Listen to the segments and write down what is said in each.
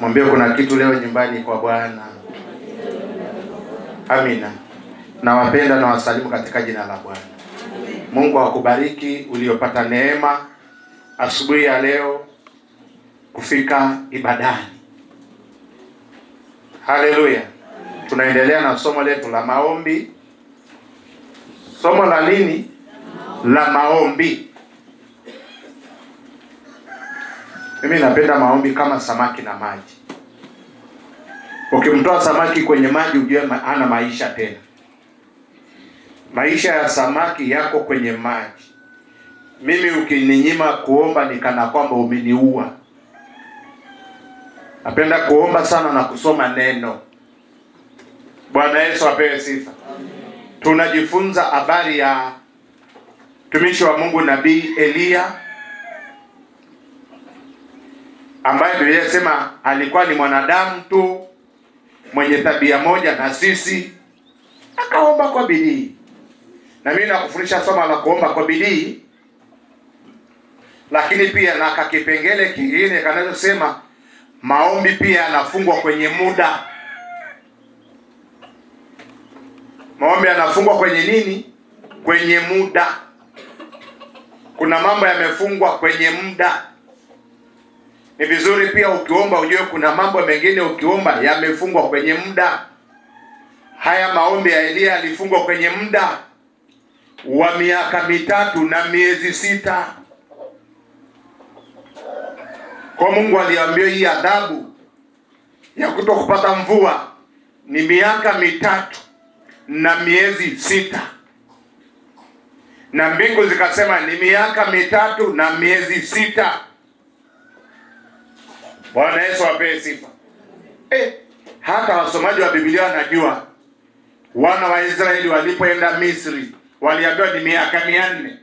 Mwambie kuna kitu leo nyumbani kwa Bwana. Amina. Nawapenda na wasalimu katika jina la Bwana. Mungu akubariki uliopata neema asubuhi ya leo kufika ibadani. Haleluya. Tunaendelea na somo letu la maombi. Somo la nini? La maombi. Mimi napenda maombi kama samaki na maji. Ukimtoa samaki kwenye maji ujue hana maisha tena. Maisha ya samaki yako kwenye maji. Mimi ukininyima kuomba ni kana kwamba umeniua. Napenda kuomba sana na kusoma neno. Bwana Yesu apewe sifa. Tunajifunza habari ya mtumishi wa Mungu Nabii Elia, ambaye Biblia inasema alikuwa ni mwanadamu tu mwenye tabia moja na sisi, akaomba kwa bidii. Na mimi nakufundisha somo la kuomba kwa bidii, lakini pia na kakipengele kingine kanachosema maombi pia yanafungwa kwenye muda. Maombi yanafungwa kwenye nini? Kwenye muda. Kuna mambo yamefungwa kwenye muda. Ni vizuri pia ukiomba ujue kuna mambo mengine ukiomba yamefungwa kwenye muda. Haya maombi ya Elia yalifungwa kwenye muda wa miaka 3 na miezi 6. Kwa Mungu aliambia hii adhabu ya kutokupata mvua ni miaka 3 na miezi 6. Na mbingu zikasema ni miaka 3 na miezi 6. Bwana Yesu apewe sifa. Hata wasomaji wa Biblia wanajua wana wa Israeli walipoenda Misri waliambiwa ni miaka 400.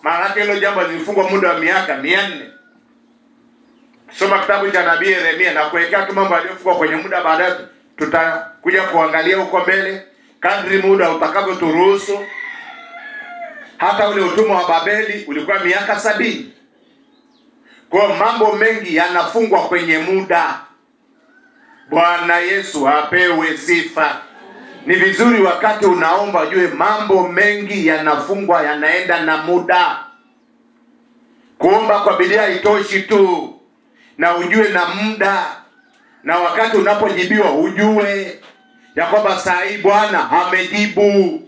Maana yake hilo jambo lilifungwa muda wa miaka 400. Soma kitabu cha Nabii Yeremia na kuwekea tu mambo yaliyofungwa kwenye muda, baadaye tutakuja kuangalia huko mbele kadri muda utakavyoturuhusu. Hata ule utumwa wa Babeli ulikuwa miaka 70. Kwa mambo mengi yanafungwa kwenye muda. Bwana Yesu apewe sifa. Ni vizuri wakati unaomba ujue mambo mengi yanafungwa, yanaenda na muda. Kuomba kwa bidii haitoshi tu, na ujue na muda. Na wakati unapojibiwa ujue ya kwamba saa hii Bwana amejibu.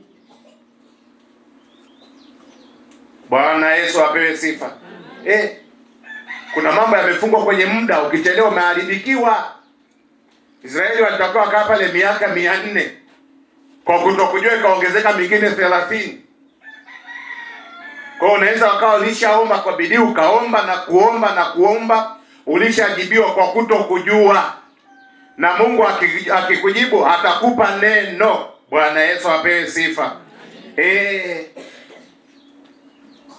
Bwana Yesu apewe sifa. Kuna mambo yamefungwa kwenye muda, ukichelewa umeharibikiwa. Israeli walitakiwa kaa pale miaka 400. Kwa kutokujua ikaongezeka mingine 30. Kwa unaweza wakawa ulishaomba kwa bidii, ukaomba na kuomba na kuomba, ulishajibiwa kwa kutokujua. Na Mungu akikujibu atakupa neno. Bwana Yesu apewe sifa.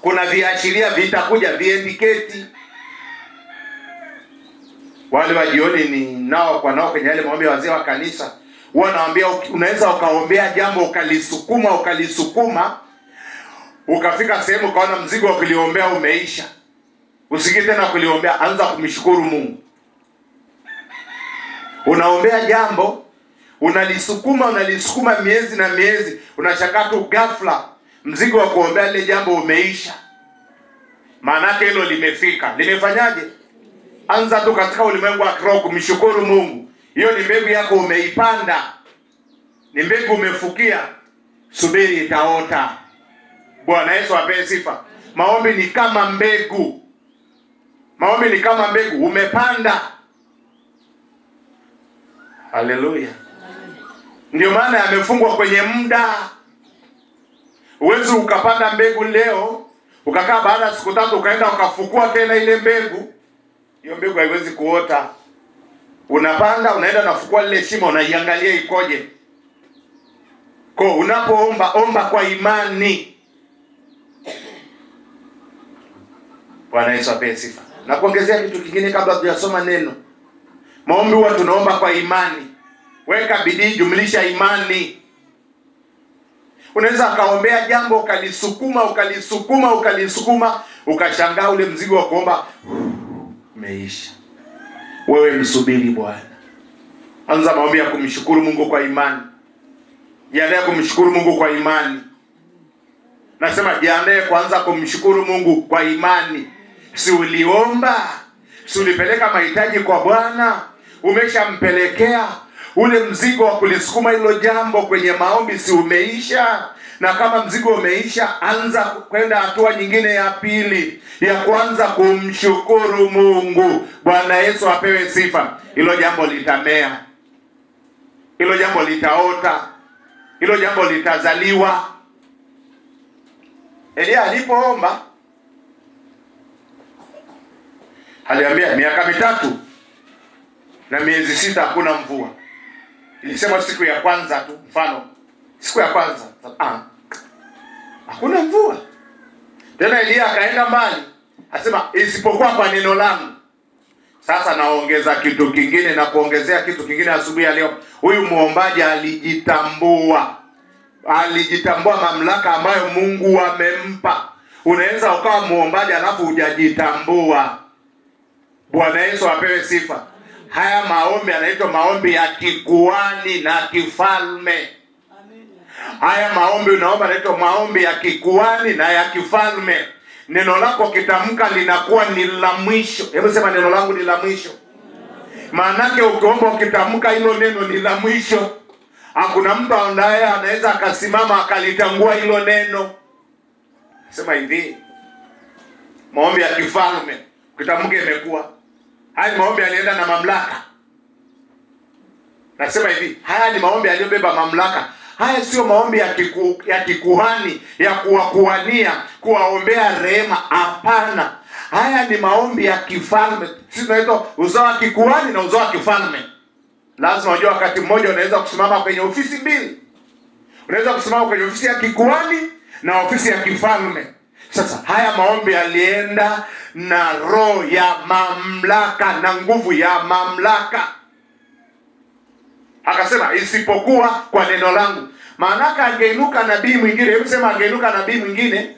Kuna viashiria vitakuja, viindicate. Wale wa jioni ni nao kwa nao kwenye yale maombi ya wazee wa kanisa. Wanaambia unaweza ukaombea jambo ukalisukuma ukafika sehemu ukaona mzigo wa kuliombea umeisha. Usikii tena kuliombea, anza kumshukuru Mungu. Unaombea jambo, unalisukuma miezi na miezi, unashangaa tu ghafla mzigo wa kuombea ile jambo umeisha. Maana yake hilo limefika. Limefanyaje? Anza tu katika ulimwengu wa kiroho kumshukuru Mungu. Hiyo ni mbegu yako umeipanda. Ni mbegu umefukia. Subiri itaota. Bwana Yesu apewe sifa. Maombi ni kama mbegu. Maombi ni kama mbegu umepanda. Haleluya. Ndio maana yamefungwa kwenye muda. Uwezi ukapanda mbegu leo, ukakaa baada ya siku 3 ukaenda ukafukua tena ile mbegu. Hiyo mbegu haiwezi kuota. Unapanda, unaenda nafukua lile shimo, unaiangalia ikoje. Kwa unapoomba, omba kwa imani. Bwana Yesu apewe sifa. Na kuongezea kitu kingine kabla tujasoma neno. Maombi huwa tunaomba kwa imani. Weka bidii, jumlisha imani. Unaweza kaombea jambo ukalisukuma ukashangaa ule mzigo wa kuomba umeisha. wewe msubiri Bwana. Anza maombi ya kumshukuru Mungu kwa imani. Jiandae kumshukuru Mungu kwa imani. Nasema jiandae kwanza kumshukuru Mungu kwa imani. Si uliomba? Si ulipeleka mahitaji kwa Bwana? Umeshampelekea ule mzigo wa kulisukuma hilo jambo kwenye maombi, si umeisha? Na kama mzigo umeisha, anza kwenda hatua nyingine ya pili, ya kwanza kumshukuru Mungu. Bwana Yesu apewe sifa. Hilo jambo litamea, hilo jambo litaota, hilo jambo litazaliwa. Elia alipoomba aliambia miaka 3 na miezi 6 hakuna mvua. Ilisema siku ya kwanza tu, mfano siku ya kwanza hakuna mvua. Tena Elia akaenda mbali, asema isipokuwa kwa neno langu. Sasa naongeza kitu kingine na kuongezea kitu kingine asubuhi ya leo. Huyu muombaji alijitambua mamlaka ambayo Mungu amempa. Unaweza ukawa muombaji alafu hujajitambua. Bwana Yesu apewe sifa. Haya maombi yanaitwa maombi ya kikuhani na kifalme. Haya maombi unaomba yanaitwa maombi ya kikuhani na ya kifalme. Neno lako kitamka linakuwa ni la mwisho. Hebu sema neno langu ni la mwisho. Maanake ukiomba ukitamka hilo neno ni la mwisho, hakuna mtu ambaye anaweza akasimama akalitangua hilo neno. Sema hivi, maombi ya kifalme ukitamka imekuwa. Haya maombi yalienda na mamlaka. Nasema hivi, haya ni maombi yaliyobeba mamlaka. Haya sio maombi ya kikuhani ya kuwakuania, kuwaombea rehema. Hapana. Haya ni maombi ya kifalme. Sisi tunaitwa uzao wa kikuhani na uzao wa kifalme. Lazima unajua wakati mmoja unaweza kusimama kwenye ofisi mbili. Unaweza kusimama kwenye ofisi ya kikuhani na ofisi ya kifalme. Sasa haya maombi yalienda na roho ya mamlaka na nguvu ya mamlaka. Akasema isipokuwa kwa neno langu. Maanaka angeinuka nabii mwingine. Hebu sema angeinuka nabii mwingine.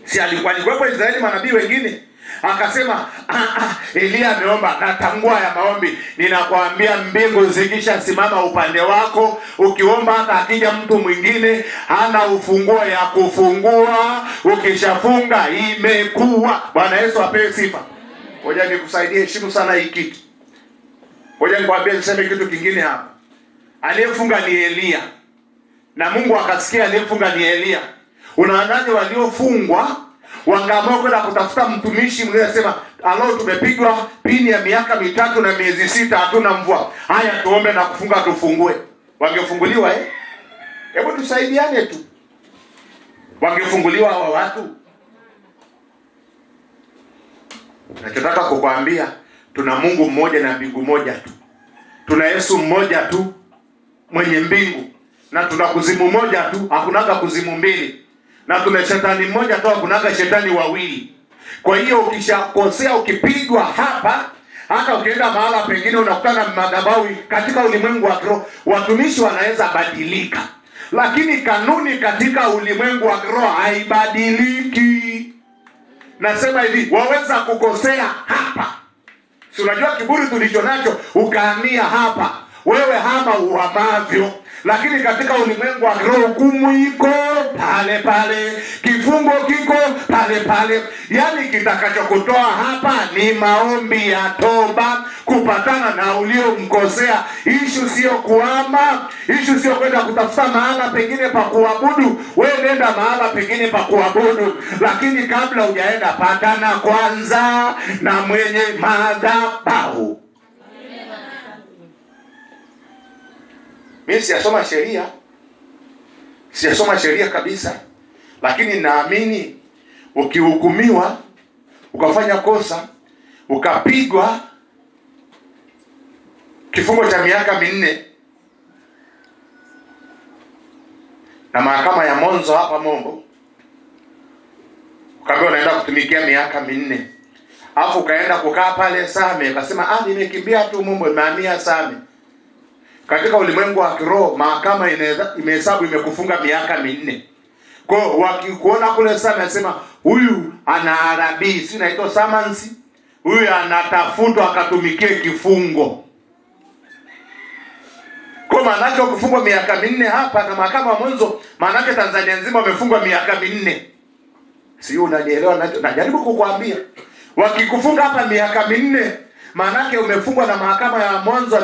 Si alikuwa Israeli manabii wengine. Akasema Elia ameomba, natangua ya maombi. Ninakwambia mbingu zikisha simama upande wako, ukiomba hata akija mtu mwingine hana ufunguo ya kufungua, ukishafunga imekuwa. Bwana Yesu apewe sifa. Ngoja nikusaidie, heshimu sana hii kitu. Ngoja nikwambie niseme kitu kingine hapa. Aliyefunga ni Elia. Na Mungu akasikia aliyefunga ni Elia. Unaandaje waliofungwa wangaamua kwenda kutafuta mtumishi mwingine asema, "Alo, tumepigwa pini ya miaka 3 na miezi 6 hatuna mvua. Haya tuombe na kufunga tufungue." Wangefunguliwa Hebu tusaidiane tu. Wangefunguliwa hawa watu. Nachotaka kukwambia, tuna Mungu mmoja na mbingu moja tu. Tuna Yesu mmoja tu mwenye mbingu, na tuna kuzimu moja tu, hakunaga kuzimu mbili. Na tuna shetani mmoja tu, hakunaga shetani wawili. Kwa hiyo ukishakosea, ukipigwa hapa, hata ukienda mahala pengine unakutana na madhabahu. Katika ulimwengu wa roho watumishi wanaweza badilika, lakini kanuni katika ulimwengu wa roho haibadiliki. Nasema hivi, waweza kukosea hapa. Si unajua kiburi tulicho nacho, ukahamia hapa. Wewe hama uhamavyo. Lakini katika ulimwengu wa roho hukumu iko pale pale, kifungo kiko pale pale. Yaani kitakachokutoa hapa ni maombi ya toba, kupatana na uliomkosea. Ishu sio kuama, ishu sio kwenda kutafuta mahala pengine pa kuabudu. Wewe nenda mahala pengine pa kuabudu, lakini kabla hujaenda patana kwanza na mwenye madhabahu. Mimi sijasoma sheria kabisa, lakini naamini ukihukumiwa, ukafanya kosa, ukapigwa kifungo cha miaka 4 na mahakama ya Monzo hapa Mombo, ukaambiwa unaenda kutumikia miaka 4, alafu ukaenda kukaa pale Same, ukasema nimekimbia tu Mombo, nimehamia Same. Katika ulimwengu wa kiroho mahakama imehesabu imekufunga miaka 4. Kwa hiyo wakikuona kule Same, nasema huyu ana arabii, si inaitwa samansi. huyu anatafutwa akatumikie kifungo. Kwa maanake ukifungwa miaka 4 hapa na mahakama ya mwanzo, maanake Tanzania nzima wamefungwa miaka 4. Sio, unanielewa? Najaribu kukuambia, wakikufunga hapa miaka 4, maanake umefungwa na mahakama ya mwanzo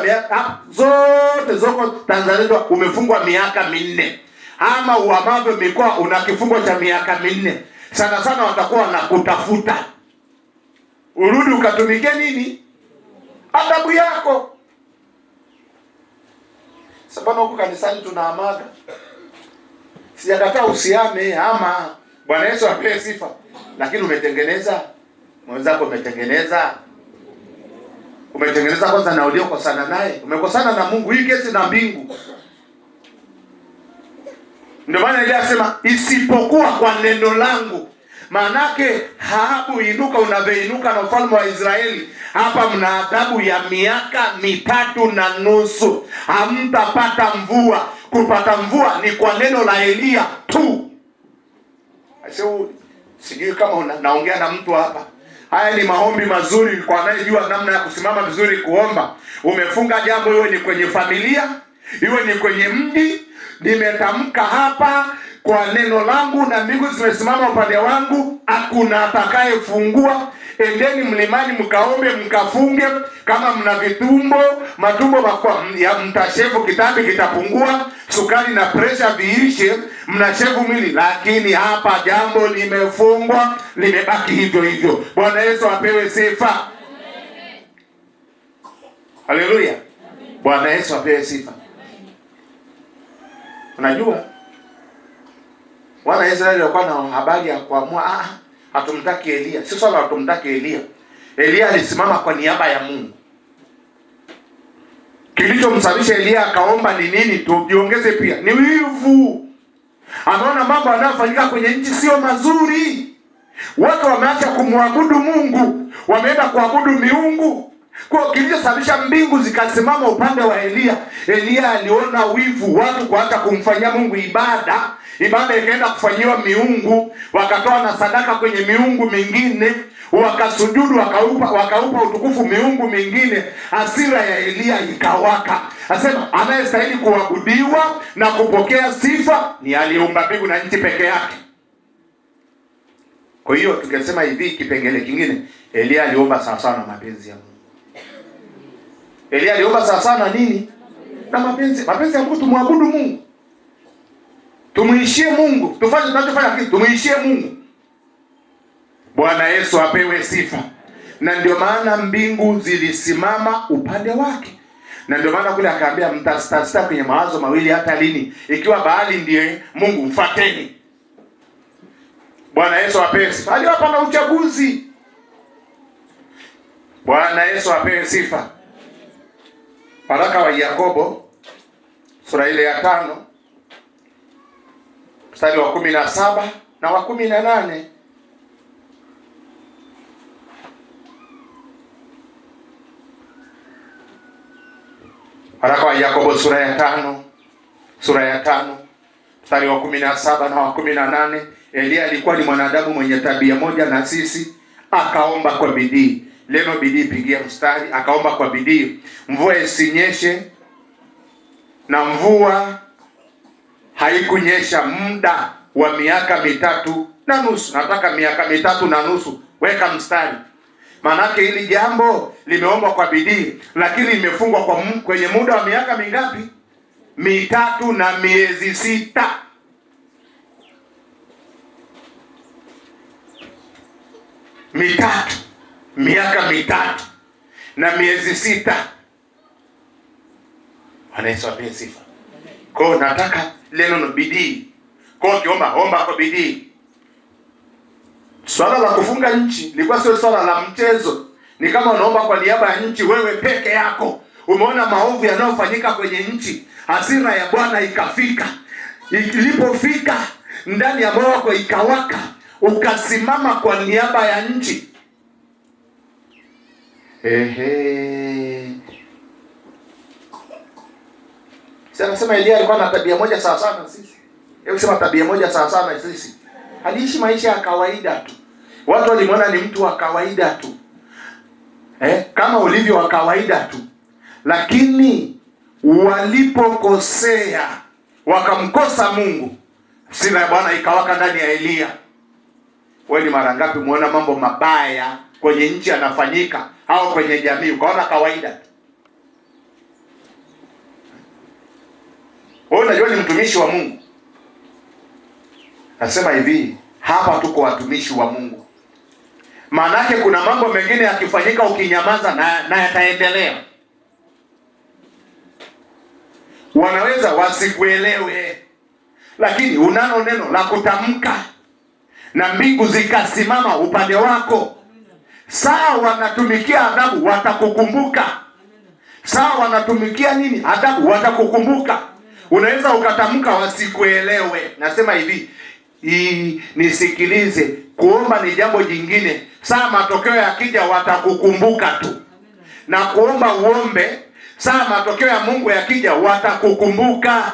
zote zoko Tanzania, umefungwa miaka 4. Ama uamavyo mikoa una kifungo cha miaka 4. Sana sana watakuwa wanakutafuta urudi ukatumikie nini? Adhabu yako. Sababu huko kanisani tunaamaga. Sijakataa usiame ama Bwana Yesu apewe sifa. Lakini umetengeneza mwenzako, umetengeneza kwanza na uliokosana naye. Umekosana na Mungu, hii kesi na mbingu. Ndio maana ile asema isipokuwa kwa neno langu. Maanake Ahabu inuka unavyoinuka na ufalme wa Israeli. Hapa mna adhabu ya miaka 3.5. Hamtapata mvua. Kupata mvua ni kwa neno la Elia tu. Sijui kama naongea na mtu hapa. Haya ni maombi mazuri kwa anayejua namna ya kusimama vizuri kuomba. Umefunga jambo, iwe ni kwenye familia, iwe ni kwenye mji. Nimetamka hapa kwa neno langu na mbingu zimesimama upande wangu, hakuna atakayefungua. Endeni mlimani mkaombe mkafunge. Kama mna matumbo ya mtashevu, kitambi kitapungua, sukari na presha viishe, mnashevu mwili. Lakini hapa jambo limefungwa, limebaki hivyo hivyo. Bwana Yesu apewe sifa. Haleluya. Bwana Yesu apewe sifa. Unajua wana Israeli walikuwa na habari ya kuamua, hatumtaki Elia. Si swala hatumtaki Elia. Elia alisimama kwa niaba ya Mungu. Kilichomsababisha Elia akaomba ni nini? Tujiongeze pia. Ni wivu. Anaona mambo yanayofanyika kwenye nchi sio mazuri. Watu wameacha kumwabudu Mungu, wameenda kuabudu miungu. Kwa kilichosababisha mbingu zikasimama upande wa Elia. Elia aliona wivu, watu kuacha kumfanyia Mungu ibada ikaenda kufanyiwa miungu, wakatoa na sadaka kwenye miungu mingine, wakasujudu, wakaupa utukufu miungu mingine. Hasira ya Elia ikawaka. Asema anayestahili kuabudiwa na kupokea sifa ni aliyeumba mbingu na nchi peke yake. Kwa hiyo tukisema hivi, kipengele kingine, Elia aliomba sawa sawa na mapenzi ya Mungu. Elia aliomba sawa sawa na nini? Na mapenzi ya Mungu. Tumwabudu Mungu, tumuishie Mungu, tufanye tunachofanya kitu, tumuishie Mungu. Bwana Yesu apewe sifa. Na ndio maana mbingu zilisimama upande wake. Na ndio maana kule akaambia mtasita kwenye mawazo mawili hata lini? Ikiwa Baali ndiye Mungu, mfuateni. Bwana Yesu apewe sifa. Aliwapa na uchaguzi. Bwana Yesu apewe sifa. Waraka wa Yakobo sura ile ya 5 mstari wa 17 na wa 18. Waraka wa Yakobo sura ya 5 mstari wa 17 na wa 18. Elia alikuwa ni mwanadamu mwenye tabia moja na sisi, akaomba kwa bidii. Leno bidii pigia mstari. Akaomba kwa bidii mvua isinyeshe, na mvua haikunyesha muda wa miaka 3.5. Nataka miaka 3.5. Weka mstari. Manake hili jambo limeomba kwa bidii, lakini limefungwa kwenye muda wa miaka mingapi? 3 na miezi 6. Miaka 3 na miezi 6. Bwana Yesu apewe sifa. Kwa nataka neno bidii. Kwa kiomba omba kwa bidii. Swala la kufunga nchi lilikuwa sio swala la mchezo. Ni kama unaomba kwa niaba ya nchi wewe peke yako. Umeona maovu yanayofanyika kwenye nchi, hasira ya Bwana ikafika. Ilipofika ndani ya moyo wako ikawaka, ukasimama kwa niaba ya nchi. Sasa Elia alikuwa na tabia moja sawa sawa na sisi. Hebu sema tabia moja sawa sawa na sisi. Aliishi maisha ya kawaida tu. Watu walimwona ni mtu wa kawaida tu. kama ulivyo wa kawaida tu. Lakini walipokosea wakamkosa Mungu, hasira ya Bwana ikawaka ndani ya Eliya. Wewe ni mara ngapi muona mambo mabaya kwenye nchi yanafanyika au kwenye jamii ukaona kawaida? Wewe unajua ni mtumishi wa Mungu. Nasema hivi, hapa tuko watumishi wa Mungu. Maanake kuna mambo mengine yakifanyika ukinyamaza na yataendelea. Wanaweza wasikuelewe, lakini unalo neno la kutamka na mbingu zikasimama upande wako. Sawa wanatumikia adhabu, watakukumbuka. Sawa wanatumikia nini? Adhabu, watakukumbuka. Unaweza ukatamka wasikuelewe. Nasema hivi, nisikilize, kuomba ni jambo jingine. Saa matokeo yakija watakukumbuka tu. Na kuomba uombe, saa matokeo ya Mungu yakija watakukumbuka.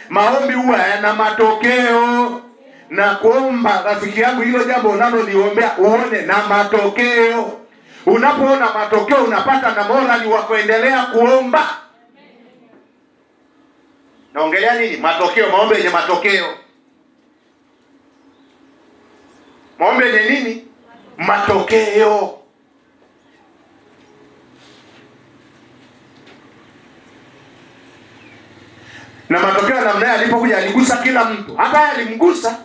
Maombi huwa yana matokeo. Na kuomba, rafiki yangu, hilo jambo unaloliombea uone na matokeo. Unapoona matokeo unapata na morali wa kuendelea kuomba. Naongelea nini? Matokeo, maombi yenye matokeo. Maombi yenye nini? Matokeo. Na matokeo namna alipokuja aligusa kila mtu. Hata alimgusa.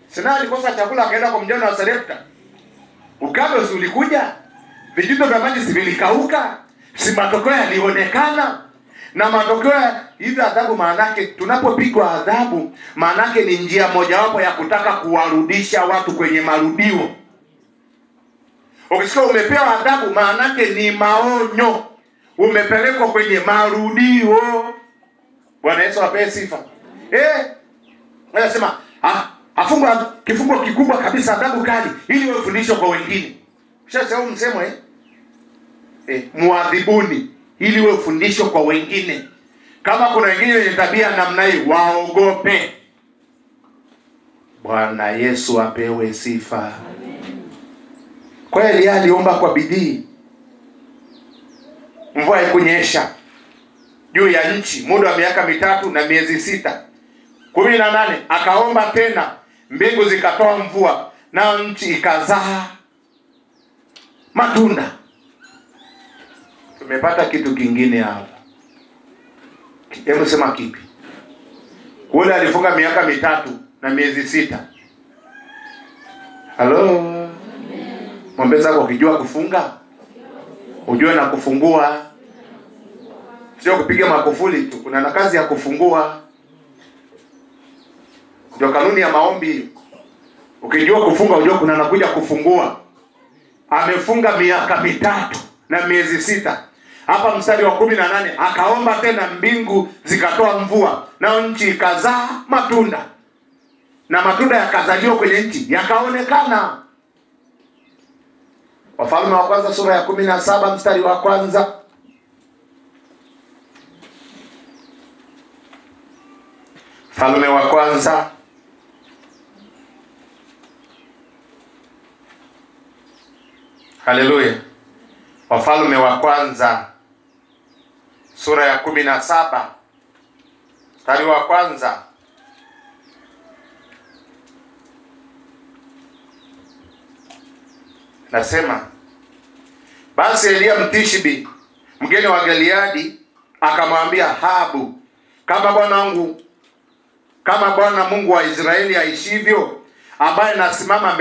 Sina alikosa chakula akaenda kwa mjane wa Sarepta. Ukame ulikuja. Vijito vya maji vilikauka. Si matokeo yalionekana. Na matokeo hizi adhabu, maanake tunapopigwa adhabu, maanake ni njia mojawapo ya kutaka kuwarudisha watu kwenye marudio. Ukisikia umepewa adhabu, maanake ni maonyo. Umepelekwa kwenye marudio. Bwana Yesu apewe sifa. Anasema afungwa kifungo kikubwa kabisa, adhabu kali, ili wewe fundisho kwa wengine. Sasa msemo muadhibuni ili wewe fundisho kwa wengine. Kama kuna wengine wenye tabia namna hii, waogope. Bwana Yesu apewe sifa. Amen. Kweli aliomba kwa bidii. Mvua haikunyesha juu ya nchi muda wa miaka 3 na miezi 6. 18 akaomba tena, mbingu zikatoa mvua na nchi ikazaa matunda. Tumepata kitu kingine hapa. Hebu sema kipi? Kule alifunga miaka 3 na miezi 6. Halo. Mwambie zako ukijua kufunga, ujue na kufungua. Sio kupiga makufuli tu, kuna na kazi ya kufungua. Ndio kanuni ya maombi. Ukijua kufunga, ujue kuna nakuja kufungua. Amefunga miaka 3 na miezi 6. Hapa mstari wa 18 akaomba tena, mbingu zikatoa mvua na nchi ikazaa matunda. Na matunda yakazaliwa kwenye nchi yakaonekana. Wafalme wa kwanza sura ya 17 mstari wa 1. Wafalme wa kwanza haleluya. Wafalme wa kwanza sura ya 17 mstari wa 1. Nasema, basi Eliya Mtishbi, mgeni wa Gileadi, akamwambia Ahabu, kama Bwana Mungu wa Israeli aishivyo, ambaye nasimama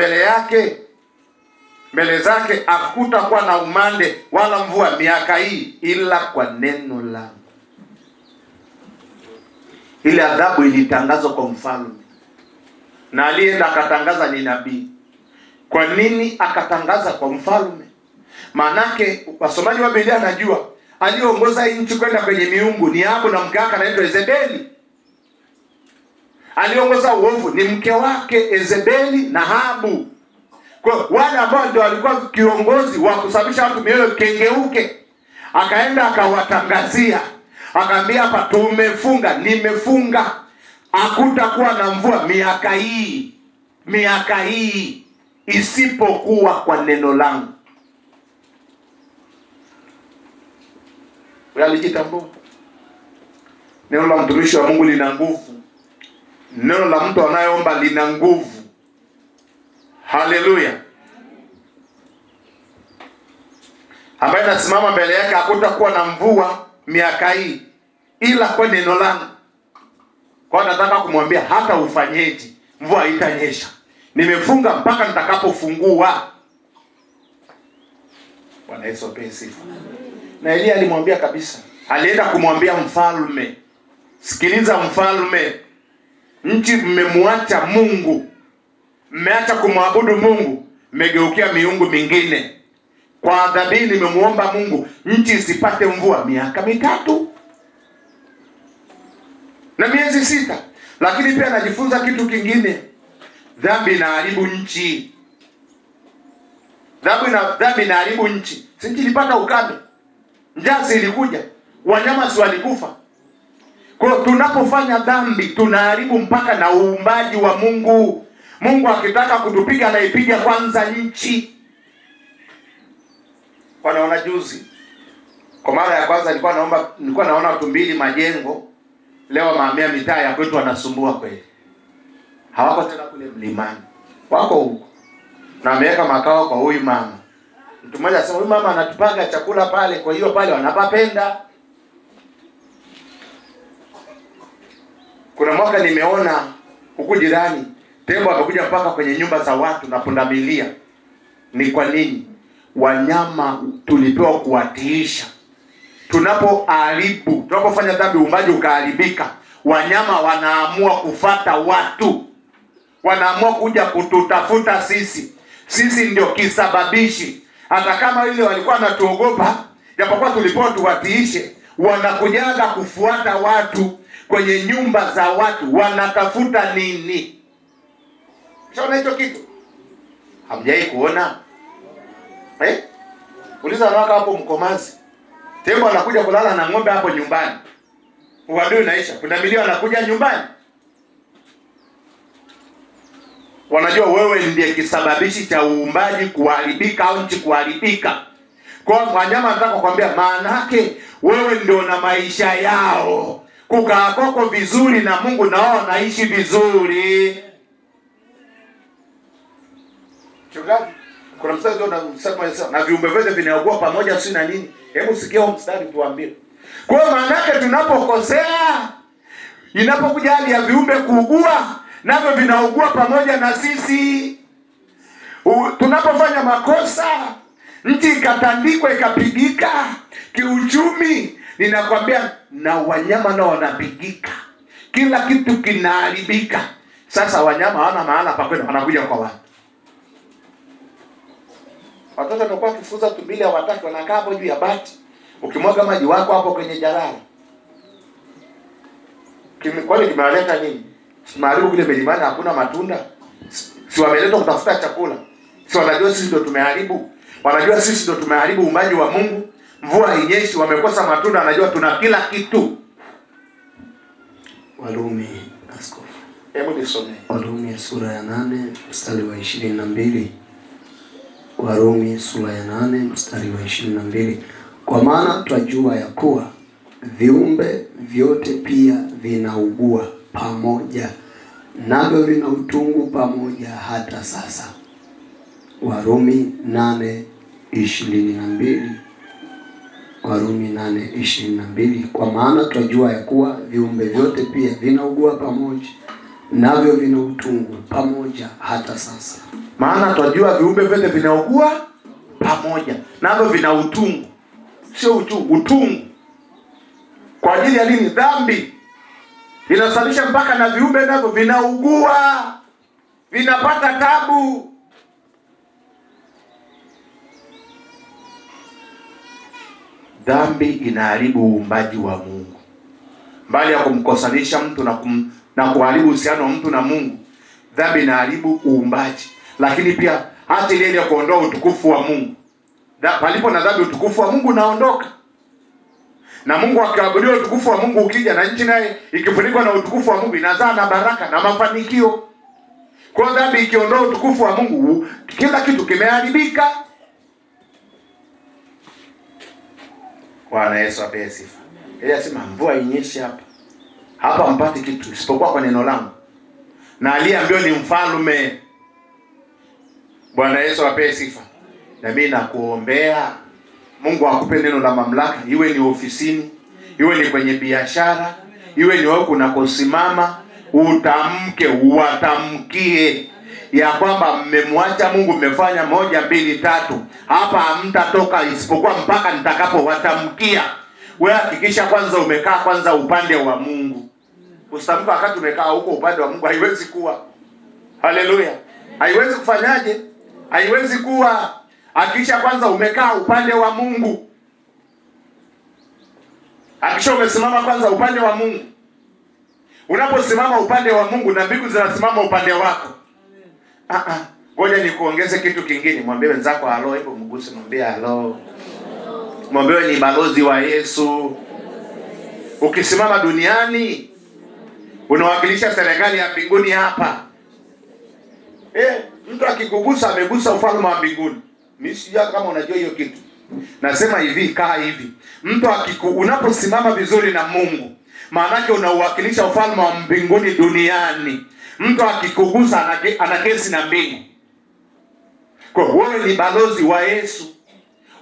mbele zake, hakutakuwa na umande wala mvua miaka hii ila kwa neno langu. Ile adhabu ilitangazwa kwa mfalme, na alienda akatangaza ni nabii. Kwa nini akatangaza kwa mfalme? Maanake wasomaji wa Biblia anajua aliongoza nchi kwenda kwenye miungu ni Ahabu na mke wake anaitwa Yezebeli. Aliongoza uovu ni mke wake Yezebeli na Ahabu. Kwa wale ambao ndio walikuwa kiongozi wa kusababisha watu mioyo kengeuke, akaenda akawatangazia, akaambia hapa tumefunga, nimefunga, hakutakuwa na mvua miaka hii isipokuwa kwa neno langu. Alijitambua. Neno la mtumishi wa Mungu lina nguvu. Neno la mtu anayeomba lina nguvu. Haleluya. Ambaye nasimama mbele yake hakutakuwa na mvua miaka hii ila kwa neno langu. Kwa nataka kumwambia hata ufanyeje, mvua haitanyesha. Nimefunga mpaka nitakapofungua. Bwana Yesu apewe sifa. Na Elia alimwambia kabisa. Alienda kumwambia mfalme, sikiliza mfalme, nchi mmemwacha Mungu. Mmeacha kumwabudu Mungu, mmegeukia miungu mingine. Kwa adhabu nimemuomba Mungu nchi isipate mvua miaka 3 na miezi 6. Lakini pia najifunza kitu kingine. Dhambi inaharibu nchi. Dhambi inaharibu nchi. Si nchi ilipata ukame. Njaa ilikuja. Wanyama si walikufa. Kwa tunapofanya dhambi tunaharibu mpaka na uumbaji wa Mungu. Mungu akitaka kutupiga anaipiga kwanza nchi. Kwa naona juzi kwa mara ya kwanza nilikuwa naona watu 2 majengo. Leo maamia mitaa ya kwetu wanasumbua kweli. Hawako tena kule mlimani. Wako huko. Na ameweka makao kwa huyu mama. Mtu mmoja anasema huyu mama anatupaga chakula pale, kwa hiyo pale wanapapenda. Kuna mwaka nimeona huku jirani tembo amekuja mpaka kwenye nyumba za watu na pundamilia. Ni kwa nini? Wanyama tulipewa kuwatiisha. Tunapofanya dhambi uumbaji ukaharibika, wanyama wanaamua kufata watu. Wanaamua kuja kututafuta sisi. Sisi ndio kisababishi. Hata kama ile walikuwa wanatuogopa, japokuwa tulipewa tuwatiishe, wanakujaga kufuata watu kwenye nyumba za watu. Wanatafuta nini? Shaona hicho kitu? Hamjai kuona? Uliza wanawaka hapo Mkomazi. Tembo anakuja kulala na ng'ombe hapo nyumbani. Uadui unaisha. Pundamilia anakuja nyumbani. Wanajua wewe ndiye kisababishi cha uumbaji kuharibika au nchi kuharibika. Kwa wanyama nataka kukwambia maana yake wewe ndio na maisha yao. Kukaa kwako vizuri na Mungu na wao naishi vizuri. Chungaji, kuna mstari ndio na viumbe vyote vinaugua pamoja si na nini? Hebu sikia huo mstari tuambie. Kwa maana yake tunapokosea, inapokuja hali ya viumbe kuugua, navyo vinaugua pamoja na sisi. Tunapofanya makosa, nchi ikatandikwa ikapigika, kiuchumi, ninakwambia na wanyama nao wanapigika. Kila kitu kinaharibika. Sasa wanyama hawana mahala pa kwenda, wanakuja kwa watu. Watoto wanakuwa kifuza tumbili hawataki, wanakaa hapo juu ya bati. Ukimwaga maji wako hapo kwenye jalala. Kwani kimeleta nini? Maharibu kule milimani hakuna matunda. Si wameletwa kutafuta chakula. Si wanajua sisi ndio tumeharibu. Wanajua sisi ndio tumeharibu uumbaji wa Mungu. Mvua hainyeshi, wamekosa matunda, anajua tuna kila kitu. Warumi askofu. Hebu nisome. Warumi sura ya 8 mstari wa 22. Warumi sura ya 8 mstari wa 22. Kwa maana twajua ya kuwa viumbe vyote pia vinaugua pamoja, navyo vina utungu pamoja hata sasa. Warumi 8:22. Warumi 8:22. Kwa maana twajua ya kuwa viumbe vyote pia vinaugua pamoja, navyo vina utungu pamoja hata sasa. Maana twajua viumbe vyote vinaugua pamoja, navyo vina utungu. Sio uchungu, utungu. Kwa ajili ya nini? Dhambi inasababisha mpaka na viumbe navyo vinaugua, vinapata tabu. Dhambi inaharibu uumbaji wa Mungu. Mbali ya kumkosanisha mtu na kuharibu uhusiano wa mtu na Mungu, dhambi inaharibu uumbaji. Lakini pia hata ile ya kuondoa utukufu wa Mungu. Palipo na dhambi utukufu wa Mungu unaondoka. Na Mungu akiabudiwa, utukufu wa Mungu ukija, na nchi naye ikifunikwa na utukufu wa Mungu, inazaa na baraka na mafanikio. Kwa dhambi ikiondoa utukufu wa Mungu, kila kitu kimeharibika. Bwana Yesu apewe sifa. Elia asema mvua inyeshe hapa. Hapa mpati kitu isipokuwa kwa neno langu. Na aliyeambiwa ni mfalme. Bwana Yesu apewe sifa. Na mimi nakuombea Mungu akupe neno la mamlaka, iwe ni ofisini, iwe ni kwenye biashara, iwe ni wewe kunakosimama, utamke, uwatamkie ya kwamba mmemwacha Mungu, mmefanya 1 2 3. Hapa hamtatoka isipokuwa mpaka nitakapowatamkia. Wewe hakikisha kwanza umekaa kwanza upande wa Mungu. Usitamka wakati umekaa huko upande wa Mungu, haiwezi kuwa. Haleluya. Haiwezi kufanyaje? Haiwezi kuwa. Hakikisha kwanza umekaa upande wa Mungu. Hakikisha umesimama kwanza upande wa Mungu. Unaposimama upande wa Mungu na mbingu zinasimama upande wako. Ngoja nikuongeze kitu kingine. Mwambie wenzako halo, hebu mguse, mwambie halo. Mwambie ni balozi wa Yesu. Ukisimama duniani unawakilisha serikali ya mbinguni hapa. Mtu akikugusa amegusa ufalme wa mbinguni. Mimi sijui kama unajua hiyo kitu. Nasema hivi, kaa hivi. Mtu unaposimama vizuri na Mungu, maana yake unauwakilisha ufalme wa mbinguni duniani. Mtu akikugusa ana kesi na mbingu. Kwa wewe ni balozi wa Yesu.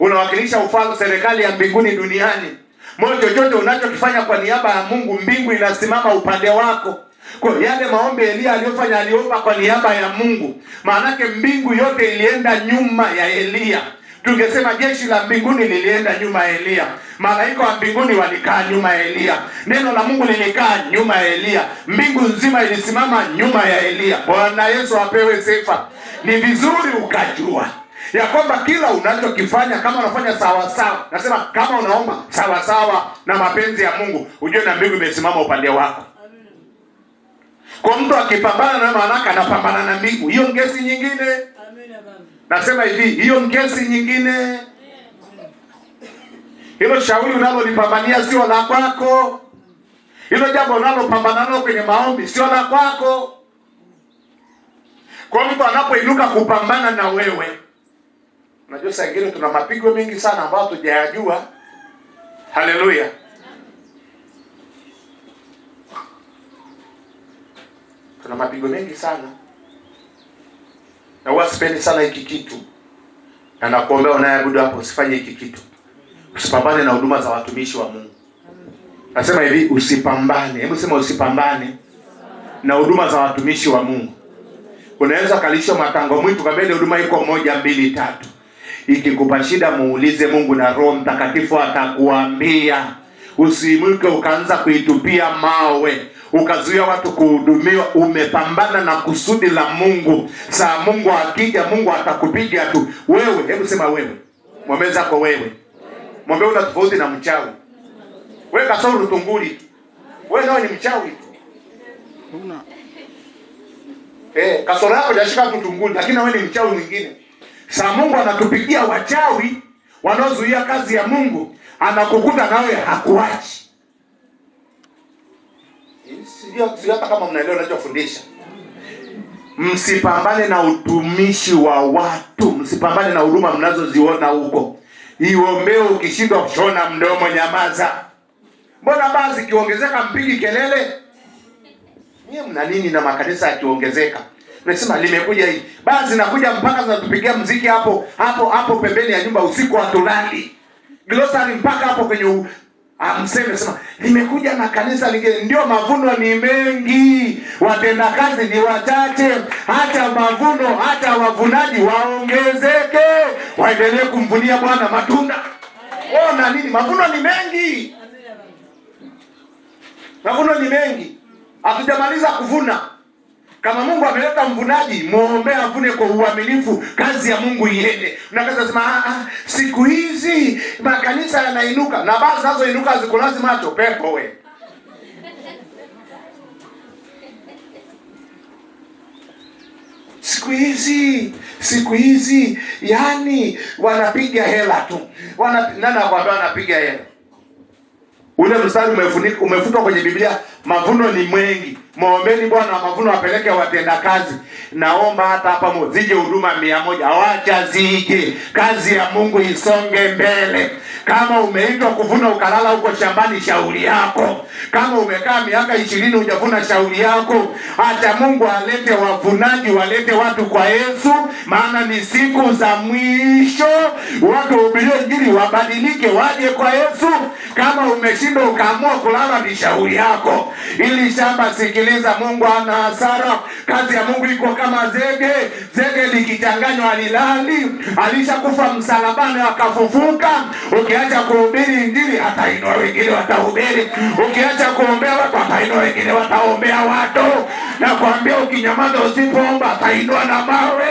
Unawakilisha ufalme, serikali ya mbinguni duniani. Moja chochote unachokifanya kwa niaba ya Mungu, mbingu inasimama upande wako. Kwa yale maombi Elia aliyofanya, aliomba kwa niaba ya Mungu. Maana yake mbingu yote ilienda nyuma ya Elia. Tungesema jeshi la mbinguni lilienda nyuma ya Elia. Malaika wa mbinguni walikaa nyuma ya Elia. Neno la Mungu lilikaa nyuma ya Elia. Mbingu nzima ilisimama nyuma ya Elia. Bwana Yesu apewe sifa. Ni vizuri ukajua ya kwamba kila unachokifanya, kama unafanya sawa sawa, nasema kama unaomba sawa sawa na mapenzi ya Mungu, ujue na mbingu imesimama upande wako. Kwa mtu akipambana na maana anapambana na mbingu, hiyo ngesi nyingine. Nasema hivi, hiyo ngesi nyingine. Hilo shauri unalolipambania sio la kwako. Hilo jambo unalopambana nalo kwenye maombi sio la kwako. Kwa mtu anapoinuka kupambana na wewe, unajua saa ingine tuna mapigo mengi sana ambayo tujayajua. Haleluya. Tuna mapigo mengi sana. Na wasipendi sana hiki kitu. Na nakuombea unayeabudu hapo usifanye hiki kitu. Usipambane na huduma za watumishi wa Mungu. Nasema hivi, usipambane. Hebu sema usipambane na huduma za watumishi wa Mungu. Unaweza kalisha matango mwitu kabla huduma iko 1 2 3. Ikikupa shida muulize Mungu na Roho Mtakatifu atakuambia. Usiimuke ukaanza kuitupia mawe, ukazuia watu kuhudumiwa. Umepambana na kusudi la Mungu. Saa Mungu akija, Mungu atakupiga tu. Wewe, hebu sema wewe. Mwambie zako wewe. Mwambie una tofauti na mchawi. Wewe kasoro tunguli. Wewe nao ni mchawi tu. Una. Kasoro yako hajashika tunguli, lakini wewe ni mchawi mwingine. Saa Mungu anatupigia wachawi wanaozuia kazi ya Mungu, anakukuta nawe hakuachi. Sio hata kama mnaelewa ninachofundisha. Msipambane na utumishi wa watu, msipambane na huduma mnazoziona huko. Iombee, ukishindwa kushona mdomo nyamaza. Mbona basi kiongezeka mpigi kelele? Nyie mna nini na makanisa yakiongezeka? Nasema limekuja hii. Basi nakuja mpaka zinatupigia muziki hapo pembeni ya nyumba usiku hatulali. Glossary mpaka hapo kwenye mseme sema limekuja na kanisa lingine. Ndio, mavuno ni mengi, watenda kazi ni wachache. Hata mavuno, hata wavunaji waongezeke, waendelee kumvunia Bwana matunda. Ona nini? Mavuno ni mengi. Mavuno ni mengi. Hatujamaliza kuvuna. Kama Mungu ameleta mvunaji, muombe avune kwa uaminifu, kazi ya Mungu iende. Unakaza sema siku hizi makanisa yanainuka, na basi nazo inuka zikulazi macho pepo we. Siku hizi yani wanapiga hela tu. Nani akwambia wanapiga hela? Ule mstari umefutwa kwenye Biblia. Mavuno ni mengi, muombeni Bwana mavuno apeleke watenda kazi. Naomba hata hapa zije huduma 100, awacha zije, kazi ya Mungu isonge mbele. Kama umeitwa kuvuna ukalala huko shambani, shauri yako. Kama umekaa miaka 20 hujavuna, shauri yako. Acha Mungu alete wavunaji, walete watu kwa Yesu, maana ni siku za mwisho. Watu wahubirie Injili, wabadilike, waje kwa Yesu. Kama umeshindwa ukaamua kulala, ni shauri yako. Ili shamba, sikiliza, Mungu ana hasara. Kazi ya Mungu iko kama zege. Zege likichanganywa halilali. Alishakufa msalabani akafufuka. Ukiacha kuhubiri Injili, atainua wengine watahubiri. Ukiacha kuombea watu, atainua wengine wataombea watu. Na kuambia, ukinyamaza usipoomba, atainua na mawe.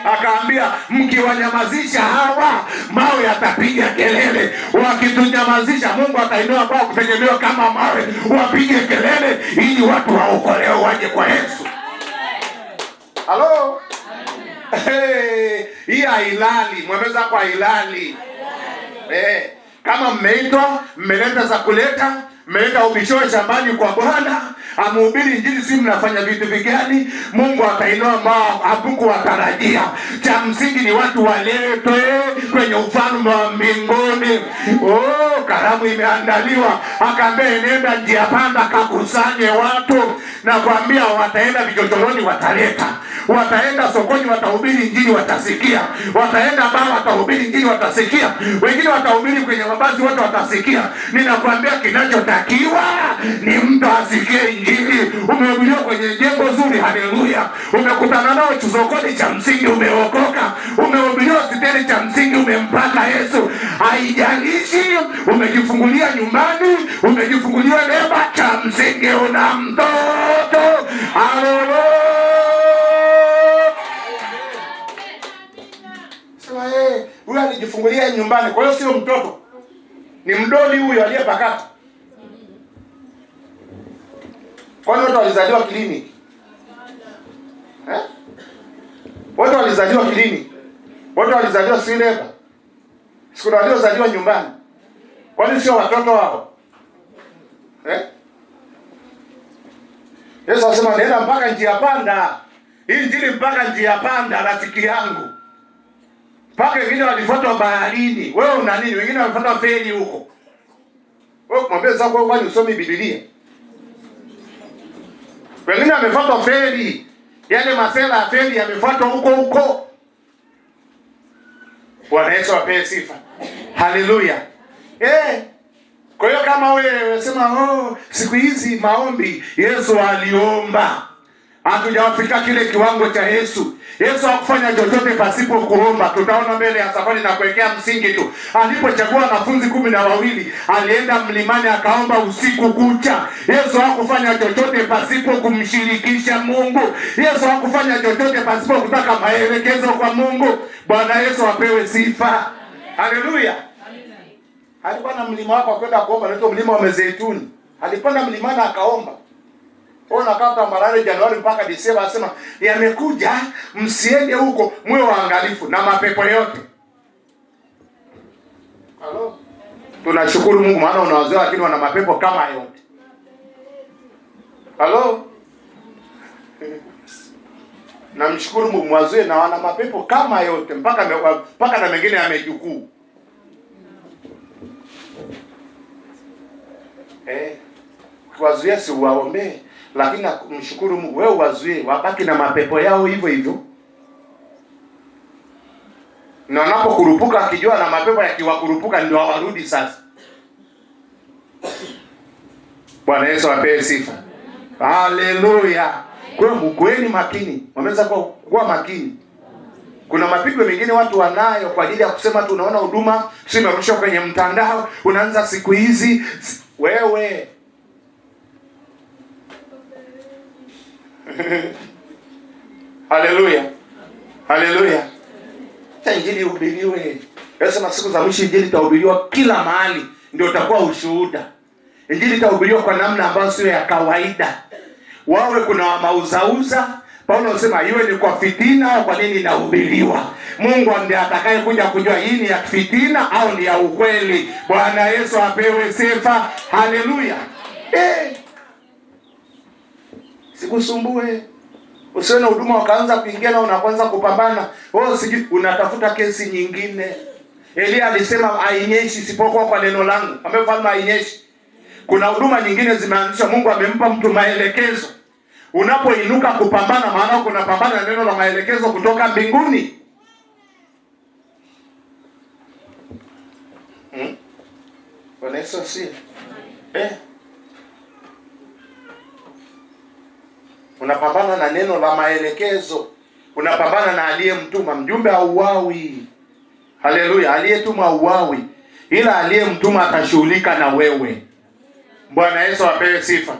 Akaambia, mkiwanyamazisha hawa, mawe yatapiga kelele. Wakitunyamazisha, Mungu atainua bao kutegemewa kama mawe, wapige kelele ili watu waokolewe, waje kwa Yesu. Halo? Hii hailali, mwemeza kwa hailali. Kama mmeitwa, mmeleta za kuleta, mmeleta ubishoe shambani kwa Bwana, amhubiri Injili, si mnafanya vitu vigani? Mungu atainua ambao hakuwatarajia. Cha msingi ni watu waletwe kwenye ufalme wa mbinguni. Karamu imeandaliwa. Akaambia, nenda njia panda kakusanye watu. Na kuambia, wataenda vichochoroni, wataleta. Wataenda sokoni, watahubiri Injili, watasikia. Wataenda baa, watahubiri Injili, watasikia. Wengine watahubiri kwenye mabasi, watu watasikia. Ninakwambia, kinachotakiwa ni mtu asikie Injili. Umehubiriwa kwenye jengo zuri, haleluya. Umekutana nao sokoni, cha msingi umeokoka. Umehubiriwa siteni, cha msingi umempata Yesu. Haijalishi umejifungulia nyumbani, umejifungulia leba, cha msingi una mtoto. Haleluya. Huyu alijifungulia nyumbani, kwa hiyo sio mtoto, ni mdoli huyo aliyepakata. Kwani watu walizaliwa kliniki? Watu walizaliwa kliniki? Watu walizaliwa sileba? Siku waliozaliwa nyumbani? Kwani sio watoto wao? Yesu asema, nenda mpaka njia panda. Hii Injili mpaka njia panda, rafiki yangu. Mpaka wengine walifuatwa baharini. Wewe una nini? Wengine walifuatwa feri huko. Wewe kumwambia sasa, kwa kwani usomi Biblia? Wengine wamefuatwa feri. Yale masela ya feri yamefuatwa huko. Bwana Yesu apewe sifa. Haleluya. Kwa hiyo kama wewe sema, siku hizi maombi, Yesu aliomba. Hatujafika kile kiwango cha Yesu. Yesu hakufanya chochote pasipo kuomba. Tutaona mbele ya safari na kuwekea msingi tu. Alipochagua wanafunzi 12, alienda mlimani akaomba usiku kucha. Yesu hakufanya chochote pasipo kumshirikisha Mungu. Yesu hakufanya chochote pasipo kutaka maelekezo kwa Mungu. Bwana Yesu apewe sifa. Haleluya. Alikuwa na mlima wako kwenda kuomba, ndio mlima wa Mizeituni. Alipanda mlimani akaomba. Kata Marare Januari mpaka Disemba, asema yamekuja, msiende huko, mwe waangalifu na mapepo yote. Halo. Tunashukuru Mungu, maana unawazao lakini wana mapepo kama yote. Halo. Namshukuru Mungu, mwazoe na wana mapepo kama yote, mpaka na mengine yamejukuu. Wazuia si waombe, lakini mshukuru Mungu, wewe wazuie wabaki na mapepo yao hivyo hivyo. Na wanapokurupuka akijua na mapepo yakiwakurupuka ndio warudi sasa. Bwana Yesu apewe sifa. Haleluya. Kwa hiyo mkueni makini. Wameweza kuwa makini. Kuna mapigo mengine watu wanayo kwa ajili ya kusema tu, unaona huduma simerusha kwenye mtandao, unaanza siku hizi wewe. Haleluya. Haleluya. Injili ihubiriwe. Yesu na siku za mwisho Injili itahubiriwa kila mahali, ndio utakuwa ushuhuda. Injili itahubiriwa kwa namna ambayo sio ya kawaida. Wawe kuna mauzauza Paulo anasema iwe ni kwa fitina au kwa nini inahubiriwa. Mungu ndiye atakaye kuja kujua hii ni ya fitina au ni ya ukweli. Bwana Yesu apewe sifa. Haleluya. Sikusumbue. Usiwe na huduma wakaanza kuingia na unaanza kupambana. Siji unatafuta kesi nyingine. Elia alisema hainyeshi isipokuwa kwa neno langu. Amefanya hainyeshi. Kuna huduma nyingine zimeanzishwa, Mungu amempa mtu maelekezo. Unapoinuka kupambana, maana kuna pambana na neno la maelekezo kutoka mbinguni. Bwana Yesu asifiwe. Unapambana na neno la maelekezo. Unapambana na aliyemtuma. Mjumbe hauawi. Haleluya. Aliyetuma hauawi, ila aliyemtuma atashughulika na wewe. Bwana Yesu apewe sifa.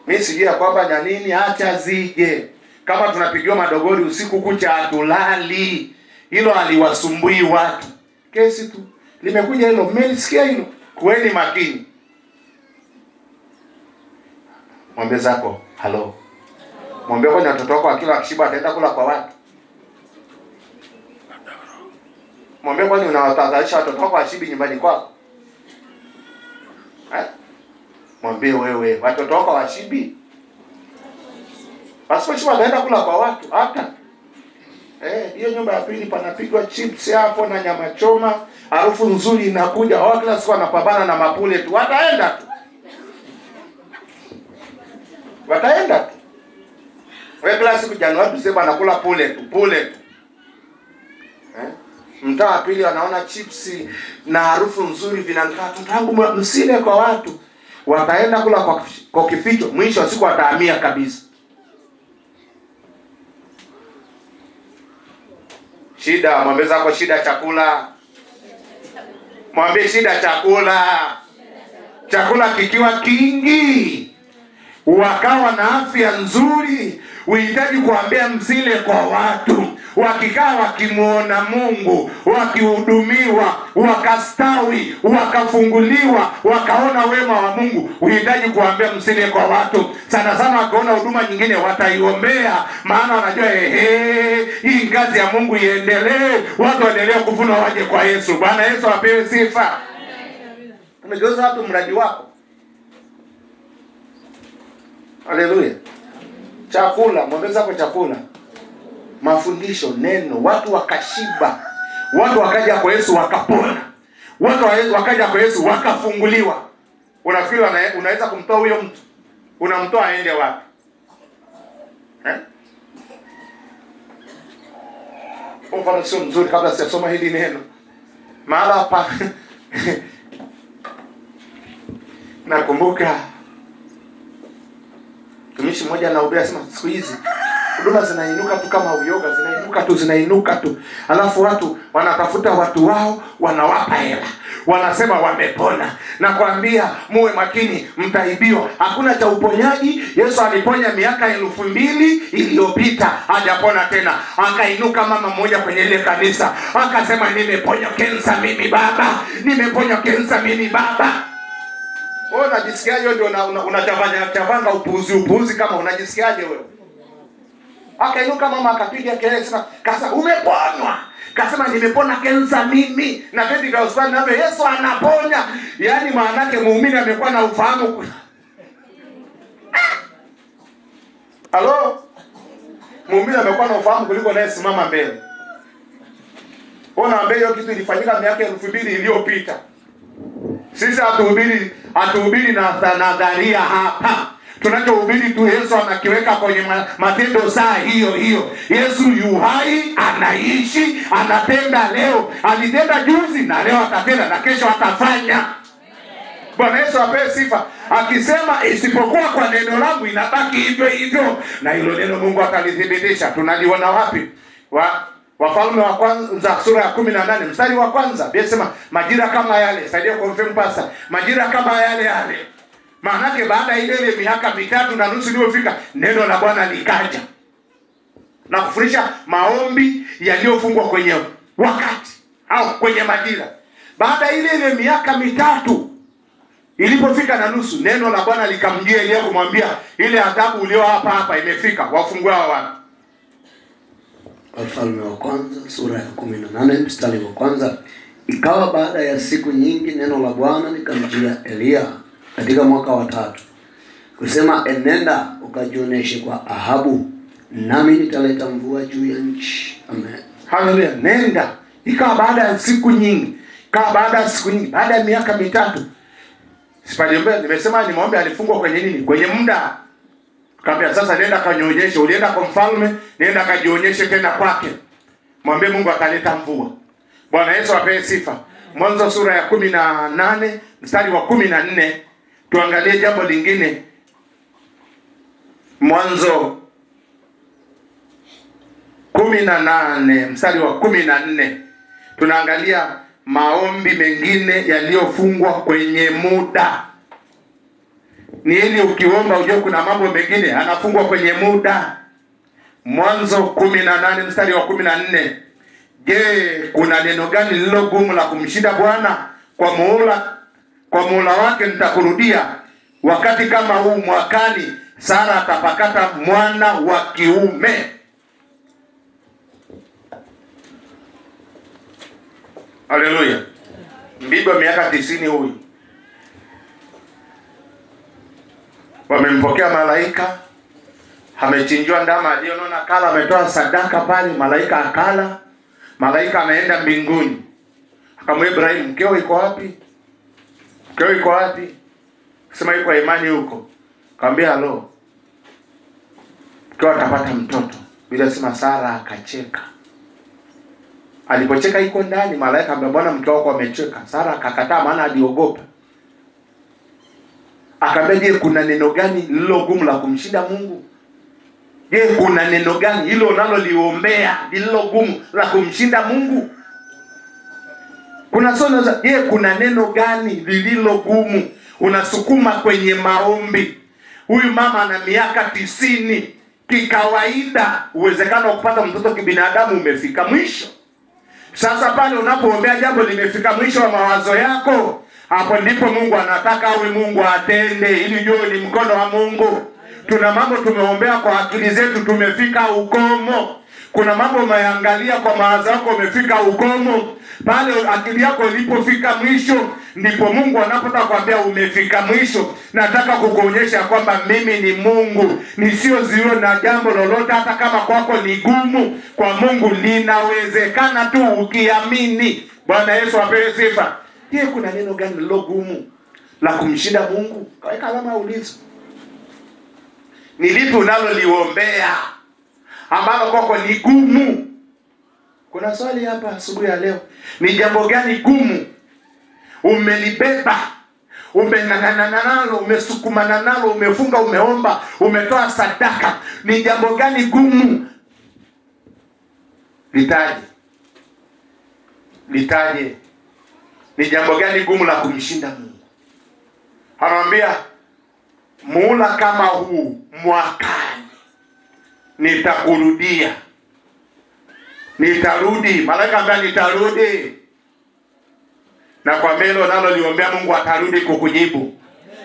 Mimi sijia kwamba na nini acha zije. Kama tunapigiwa madogori usiku kucha hatulali. Hilo aliwasumbui watu. Kesi tu. Limekuja hilo, mmelisikia hilo? Kuweni makini. Mwambie zako, halo. Mwambie kwa watoto wako akila akishiba ataenda kula kwa watu. Mwambie kwani unawatadharisha watoto wako ashibi nyumbani kwako? Mwambie wewe, watoto wako washibi. Wasiposhiba wataenda kula kwa watu hata. Hiyo nyumba ya pili panapigwa chips hapo na nyama choma, harufu nzuri inakuja. Kila siku wanapambana na mapule tu. Wataenda tu. Wewe kila siku Januari Disemba anakula pule tu. Mtaa wa pili wanaona chips na harufu nzuri vinanuka. Tangu msile kwa watu. Wataenda kula kwa kificho, mwisho wa siku watahamia kabisa. Shida, mwambie zako shida chakula. Mwambie shida chakula. Chakula kikiwa kingi, wakawa na afya nzuri, uhitaji kuambia msile kwa watu. Wakikaa wakimuona Mungu, wakihudumiwa, wakastawi, wakafunguliwa, wakaona wema wa Mungu, uhitaji kuambia msile kwa watu. Sana sana wakaona huduma nyingine wataiombea, maana wanajua hii kazi ya Mungu iendelee, watu waendelee kuvuna waje kwa Yesu. Bwana Yesu apewe sifa. Umegeuza watu mradi wako. Haleluya. Chakula, mwambie zako chakula. Mafundisho, neno, watu wakashiba. Watu wakaja kwa Yesu wakapona. Watu wakaja kwa Yesu wakafunguliwa. Unafikiri unaweza kumtoa huyo mtu? Unamtoa aende wapi? Mfano sio mzuri kabla sijasoma hili neno. Mahala hapa nakumbuka mtumishi mmoja anahubiri asema siku hizi huduma zinainuka tu kama uyoga, zinainuka tu. Alafu watu wanatafuta watu wao, wanawapa hela. Wanasema wamepona. Na kuambia muwe makini, mtaibiwa. Hakuna cha uponyaji. Yesu aliponya miaka 2000 iliyopita, hajapona tena. Akainuka mama mmoja kwenye ile kanisa, akasema nimeponya kensa mimi baba. Nimeponya kensa mimi baba. Wewe unajisikiaje? Ndio unatavanga upuuzi kama unajisikiaje wewe? Akainuka mama akapiga kelele sana, kasa umeponywa. Kasema nimepona kensa mimi. Na tedi kwa hospitali na Yesu anaponya. Yaani maana yake muumini amekuwa na ufahamu. Halo? Muumini amekuwa na ufahamu kuliko naye simama mbele. Ona mbele hiyo kitu ilifanyika miaka 2000 iliyopita. Sisi hatuhubiri na nadharia hapa. Tunachohubiri tu Yesu anakiweka kwenye matendo saa hiyo. Yesu yu hai, anaishi, anatenda leo. Alitenda juzi na leo atatenda na kesho atafanya. Bwana Yesu apewe sifa. Akisema isipokuwa kwa neno langu inabaki hivyo. Na hilo neno Mungu atalithibitisha. Tunaliona wapi? Wafalme wa kwanza sura ya 18 mstari wa kwanza. Biblia inasema majira kama yale, saidia confirm pastor. Majira kama yale. Maanake baada ile miaka 3.5 iliyofika, neno la Bwana likaja na kufundisha maombi yaliyofungwa kwenye wakati au kwenye majira. Baada ile miaka 3 Ilipofika na nusu, neno la Bwana likamjia Elia kumwambia, ile adhabu ulio hapa imefika, wafungue hao watu. Wafalme wa kwanza sura ya 18 mstari wa kwanza. Ikawa baada ya siku nyingi, neno la Bwana likamjia Elia katika mwaka wa 3 kusema, enenda ukajionyeshe kwa Ahabu, nami nitaleta mvua juu ya nchi. Amen. Haleluya. Nenda. Ikawa baada ya siku nyingi. Baada ya miaka 3. Sipajembe, nimesema ni maombi alifungwa kwenye nini? Kwenye muda. Kaambia sasa nenda kajionyeshe. Ulienda kwa mfalme, nenda kajionyeshe tena kwake. Mwambie Mungu ataleta mvua. Bwana Yesu apewe sifa. Mwanzo sura ya 18 mstari wa 14. Tuangalie jambo lingine. Mwanzo 18 mstari wa 14. Tunaangalia maombi mengine yaliyofungwa kwenye muda. Ni ili ukiomba ujue kuna mambo mengine anafungwa kwenye muda. Mwanzo 18 mstari wa 14. Je, kuna neno gani lililo gumu la kumshinda Bwana? Kwa muhula wake nitakurudia, wakati kama huu mwakani Sara atapakata mwana wa kiume. Haleluya. Mbibi wa miaka 90 huyu. Wamempokea malaika, amechinjwa ndama alionona kala, ametoa sadaka pale, malaika akala. Malaika ameenda mbinguni. Akamwambia Ibrahim, mkeo iko wapi? Mkeo iko wapi? Sema yuko imani huko. Akamwambia halo. Mkeo atapata mtoto. Bila sema Sara akacheka. Alipocheka iko ndani, malaika akamwambia bwana mkeo wako amecheka. Sara akakataa maana aliogopa. Akamwambia, je, kuna neno gani lililo gumu la kumshinda Mungu? Je, kuna neno gani hilo unaloliombea lililo gumu la kumshinda Mungu? Kuna sono za, je, kuna neno gani lililo gumu unasukuma kwenye maombi? Huyu mama ana miaka 90. Kikawaida uwezekano wa kupata mtoto kibinadamu umefika mwisho. Sasa pale unapoombea jambo limefika mwisho wa mawazo yako, hapo ndipo Mungu anataka awe Mungu atende, ili jua ni mkono wa Mungu. Tuna mambo tumeombea kwa akili zetu, tumefika ukomo. Kuna mambo umeangalia kwa mawazo yako, umefika ukomo. Pale akili yako ilipofika mwisho, ndipo Mungu anapotaka kuambia umefika mwisho. Nataka kukuonyesha kwamba mimi ni Mungu, nisiyoziona na jambo lolote, hata kama kwako ni gumu, kwa Mungu linawezekana tu ukiamini. Bwana Yesu apewe sifa. Je, kuna neno gani lilo gumu la kumshinda Mungu? Kaweka alama ulizo. Ni lipi unaloliombea ambalo kwako ni gumu? Kuna swali hapa asubuhi ya leo. Ni jambo gani gumu umelibeba, umeng'ang'ana nalo, umesukumana nalo, umefunga, umeomba, umetoa sadaka? Ni jambo gani gumu? Litaje. Ni jambo gani gumu la kumshinda Mungu? Anamwambia, muhula kama huu mwakani nitakurudia. Nitarudi. Malaika ambaye nitarudi. Na kwa melo nalo liombea Mungu atarudi kukujibu.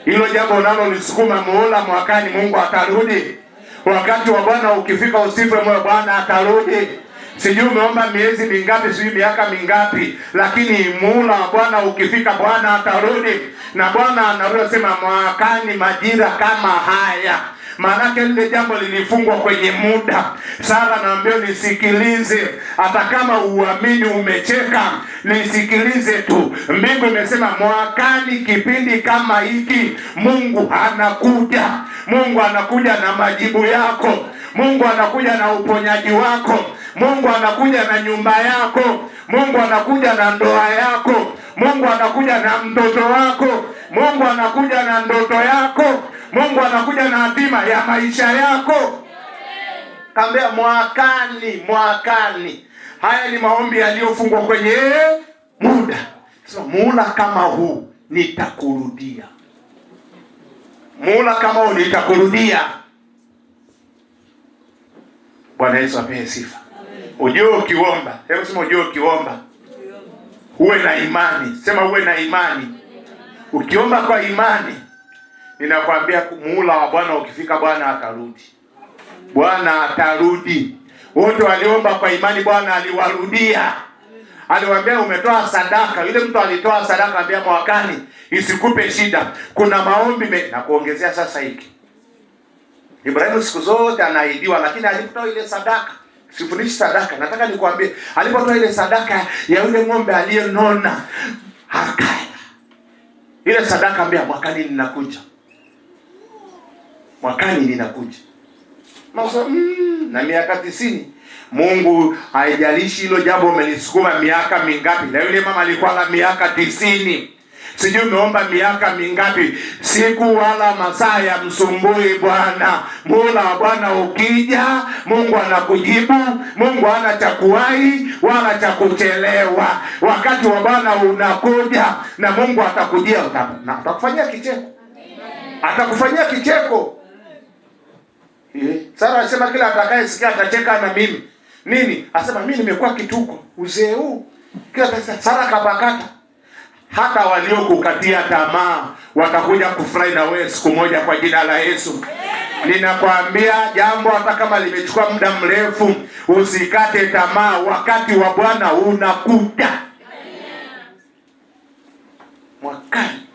Hilo jambo nalo lisukuma muhula mwakani, Mungu atarudi. Wakati wa Bwana ukifika usife moyo, Bwana atarudi. Sijui umeomba miezi mingapi, sijui miaka mingapi, lakini muhula wa Bwana ukifika, Bwana atarudi. Na Bwana anarudi sema mwakani majira kama haya. Maanake lile jambo lilifungwa kwenye muda. Sara naambia nisikilize, hata kama uamini umecheka, nisikilize tu. Mbingu imesema mwakani kipindi kama hiki Mungu anakuja. Mungu anakuja na majibu yako. Mungu anakuja na uponyaji wako. Mungu anakuja na nyumba yako. Mungu anakuja na ndoa yako. Mungu anakuja na mtoto wako. Mungu anakuja na ndoto yako. Mungu anakuja na hatima ya maisha yako. Kaambia mwakani. Haya ni maombi yaliyofungwa kwenye muda. So, muhula kama huu nitakurudia. Muhula kama huu nitakurudia. Bwana Yesu apewe sifa. Ujue ukiomba, hebu sema ujue ukiomba. Uwe na imani. Sema uwe na imani. Ukiomba kwa imani, ninakwambia muhula wa Bwana ukifika, Bwana atarudi. Bwana atarudi. Wote waliomba kwa imani, Bwana aliwarudia. Aliwaambia umetoa sadaka. Yule mtu alitoa sadaka, ambia mwakani isikupe shida. Kuna maombi na kuongezea sasa hiki. Ibrahimu siku zote anaahidiwa, lakini alipotoa ile sadaka, sifundishi sadaka, nataka nikwambie, alipotoa ile sadaka ya yule ng'ombe aliyenona, hakaya ile sadaka, ambia mwakani ninakuja. Mwakani ninakuja. Na miaka 90. Mungu haijalishi hilo jambo umelisukuma miaka mingapi. Na yule mama alikuwa na miaka 90. Sijui umeomba miaka mingapi, siku wala masaa ya msumbui Bwana. Muhula wa Bwana ukija, Mungu anakujibu. Mungu hana cha kuwahi wala cha kuchelewa. Wakati wa Bwana unakuja na Mungu atakujia, atakufanyia kicheko. Atakufanyia kicheko. Sara anasema kila atakayesikia atacheka na mimi. Nini? Anasema mimi nimekuwa kituko uzee huu. Kila Sara kapakata. Hata waliokukatia tamaa watakuja kufurahi na wewe siku moja kwa jina la Yesu. Ninakwambia jambo, hata kama limechukua muda mrefu, usikate tamaa. Wakati wa Bwana unakuja. Mwakani,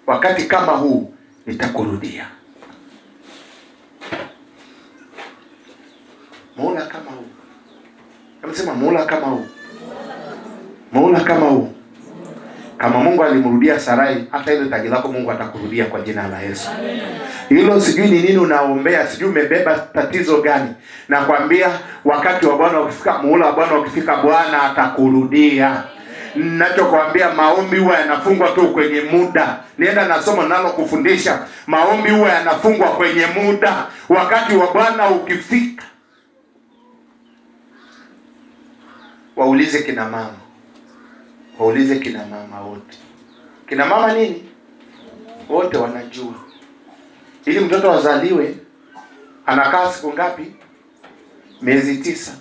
wakati kama huu nitakurudia. Muhula kama huu. Amesema muhula kama huu. Muhula kama huu. Kama Mungu alimrudia Sarai, hata ile taji lako Mungu atakurudia kwa jina la Yesu. Hilo sijui ni nini unaombea, sijui umebeba tatizo gani. Nakwambia wakati wa Bwana ukifika, muhula wa Bwana ukifika, Bwana atakurudia. Ninachokuambia, maombi huwa yanafungwa tu kwenye muda. Nienda na somo nalo kufundisha, maombi huwa yanafungwa kwenye muda. Wakati wa Bwana ukifika, waulize kina mama. Waulize kina mama wote. Kina mama nini? Wote wanajua. Ili mtoto azaliwe anakaa siku ngapi? Miezi 9.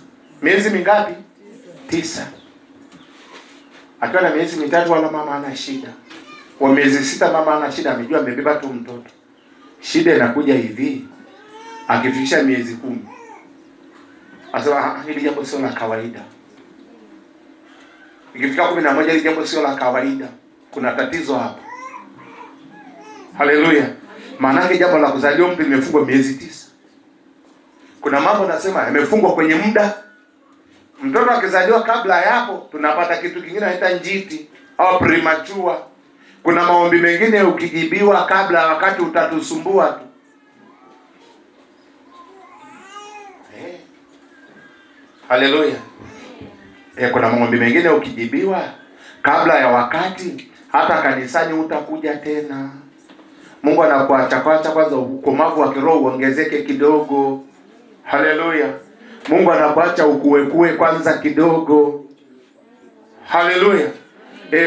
Miezi mingapi? 9. Akiwa na miezi 3 wala mama ana shida. Wa miezi 6 mama ana shida, amejua amebeba tu mtoto. Shida inakuja hivi. Akifikisha miezi 10. Asema hili jambo sio la kawaida. Ikifika 11 hili jambo sio la kawaida. Kuna tatizo hapa. Haleluya. Maana yake jambo la kuzaliwa mtu limefungwa miezi 9. Kuna mambo nasema yamefungwa kwenye muda. Mtoto akizaliwa kabla yapo, tunapata kitu kingine inaitwa njiti au premature. Kuna maombi mengine ukijibiwa kabla wakati utatusumbua tu. Haleluya. Kuna maombi mengine ukijibiwa kabla ya wakati, hata kanisani utakuja tena. Mungu anakuacha kwanza ukomavu wa kiroho uongezeke kidogo. Haleluya. Mungu anakuacha ukue kwanza kidogo. Haleluya.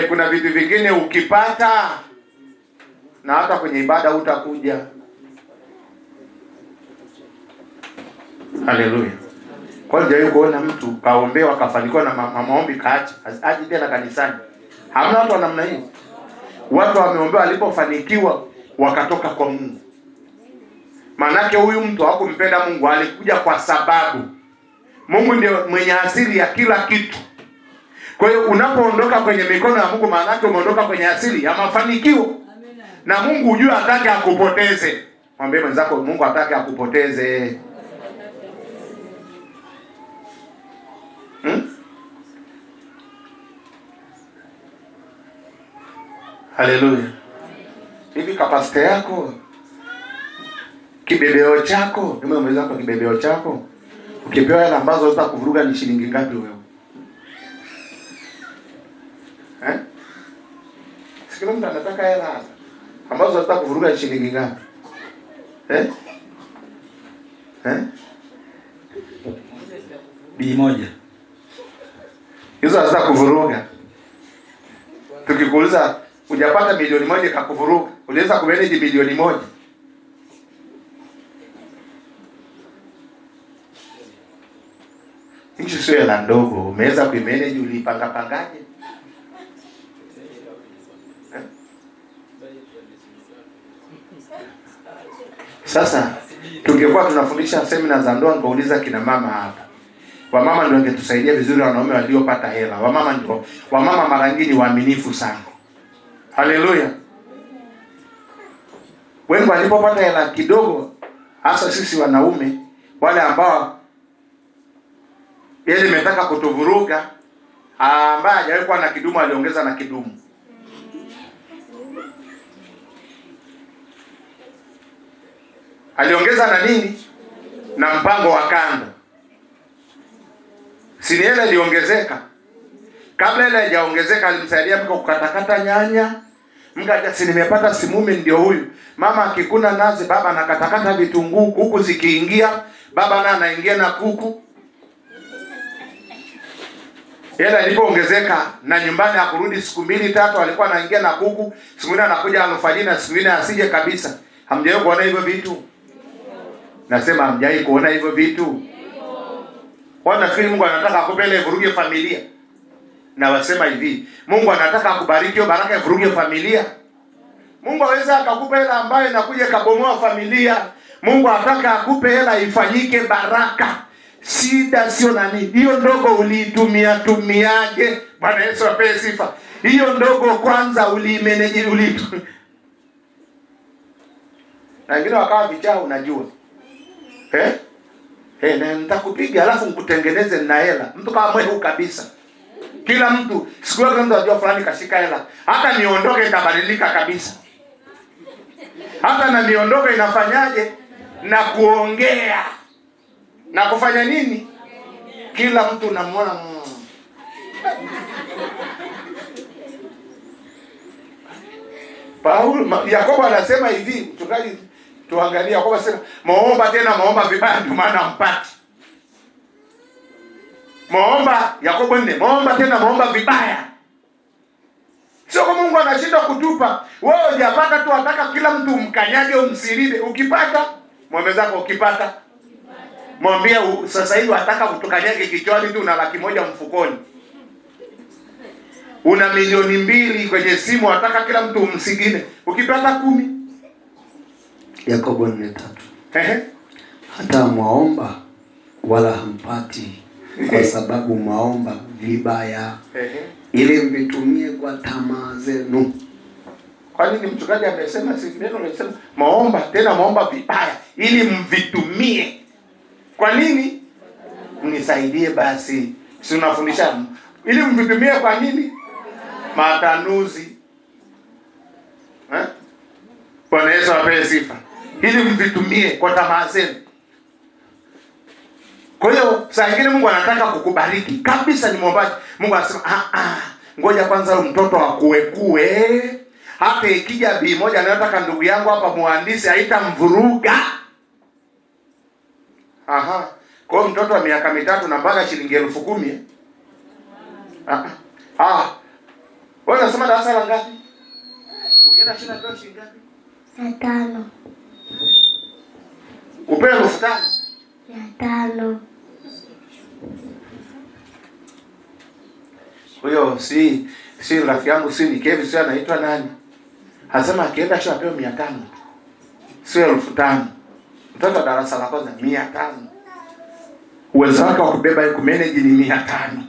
Kuna vitu vingine ukipata na hata kwenye ibada utakuja. Haleluya. Kwa hiyo kuona mtu kaombewa kafanikiwa na maombi kaacha, aje tena kanisani. Hamna watu wa namna hiyo. Watu wameombewa walipofanikiwa wakatoka kwa Mungu. Manake huyu mtu hakumpenda Mungu, alikuja kwa sababu Mungu ndio mwenye asili ya kila kitu. Kwa hiyo unapoondoka kwenye mikono ya Mungu, manake umeondoka kwenye asili ya mafanikio. Na Mungu hujue hataki akupoteze. Mwambie mwenzako, Mungu hataki akupoteze. Haleluya. Hivi kapasite yako, kibebeo chako, kama mweza kwa kibebeo chako, ukipewa hela ambazo zitakuvuruga ni shilingi ngapi wewe? Sikila mtu anataka hela ambazo zitakuvuruga ni shilingi ngapi? B1. Hizo hazitakuvuruga. Tukikuuliza hujapata milioni 1 kakuvuruga, unaweza kumanage milioni 1? Hicho sio hela ndogo, umeweza kuimanage, ulipanga pangaje? Sasa tungekuwa tunafundisha semina za ndoa, ngeuliza kina mama hapa. Wamama ndio wangetusaidia vizuri, wanaume waliopata hela. Wamama mara nyingi ni waaminifu sana. Haleluya. Wengi walipopata hela kidogo, hasa sisi wanaume wale ambao yeye imetaka kutuvuruga, ambaye hajawahi kuwa na kidumu aliongeza na kidumu. Aliongeza na nini? Na mpango wa kando. Si ile iliongezeka. Kabla ile haijaongezeka alimsaidia mke kukatakata nyanya. Mkaja, si nimepata simume ndio huyu. Mama akikuna nazi, baba anakatakata vitunguu, kuku zikiingia, baba na anaingia na kuku. Hela ilipoongezeka na nyumbani akurudi siku 2-3 alikuwa anaingia na kuku, siku nyingine anakuja alfajiri na siku nyingine asije kabisa. Hamjawahi kuona hivyo vitu? Nasema hamjawahi kuona hivyo vitu? Wanafikiri Mungu anataka akupele vuruge familia. Na wasema hivi, Mungu anataka akubariki hiyo baraka vuruge familia. Mungu aweza akakupa hela ambayo inakuja kabomoa familia. Mungu anataka akupe hela ifanyike baraka. Shida sio nani. Hiyo ndogo uliitumia tumiaje? Bwana Yesu apewe sifa. Hiyo ndogo kwanza uliimeneje na wengine wakawa vichaa unajua. Na nitakupiga alafu nikutengeneze na hela. Mtu kama mwehu kabisa. Kila mtu siku yote mtu anajua fulani kashika hela. Hata niondoke itabadilika kabisa. Hata na niondoke inafanyaje? Na kuongea. Na kufanya nini? Kila mtu unamwona Yakobo anasema hivi, mchungaji tuangalie. Yakobo anasema muomba tena muomba vibaya ndio maana mpati. Muomba, Yakobo 4, muomba tena muomba vibaya. Sio kama Mungu anashinda kutupa. Wewe hujapata tu, ataka kila mtu umkanyage umsilibe. Ukipata, muombe zako ukipata. Mwambie sasa hivi ataka kutukanyage kichwani tu na 100,000 mfukoni. Una 2,000,000 kwenye simu, ataka kila mtu umsigine. Ukipata 10. Yakobo 4:3. Hata mwaomba wala hampati kwa sababu mwaomba vibaya ili mvitumie kwa tamaa zenu. Kwa nini mchungaji amesema si neno anasema maomba tena maomba vibaya ili mvitumie? Kwa nini? Mnisaidie basi. Si unafundisha ili mvitumie kwa nini? Matanuzi. Bwana Yesu apewe sifa. Ili mvitumie kwa tamaa zenu. Kwa hiyo saa nyingine Mungu anataka kukubariki kabisa, ni mwombaji. Mungu anasema ngoja kwanza mtoto akue. Hata ikija bi moja anataka ndugu yangu hapa muhandisi haitamvuruga. Kwa hiyo mtoto wa miaka 3 na mpaka shilingi 10,000. Wewe unasema darasa la ngapi? Ukienda shule ndio shilingi ngapi? 5. Upewe 5,000? 5. Huyo si rafiki yangu, si ni Kevin, sio anaitwa nani? Hasema akienda shule apewe 500. Sio 5,000. Mtoto darasa la kwanza 500. Uwezo wake wa kubeba kumanage ni 500.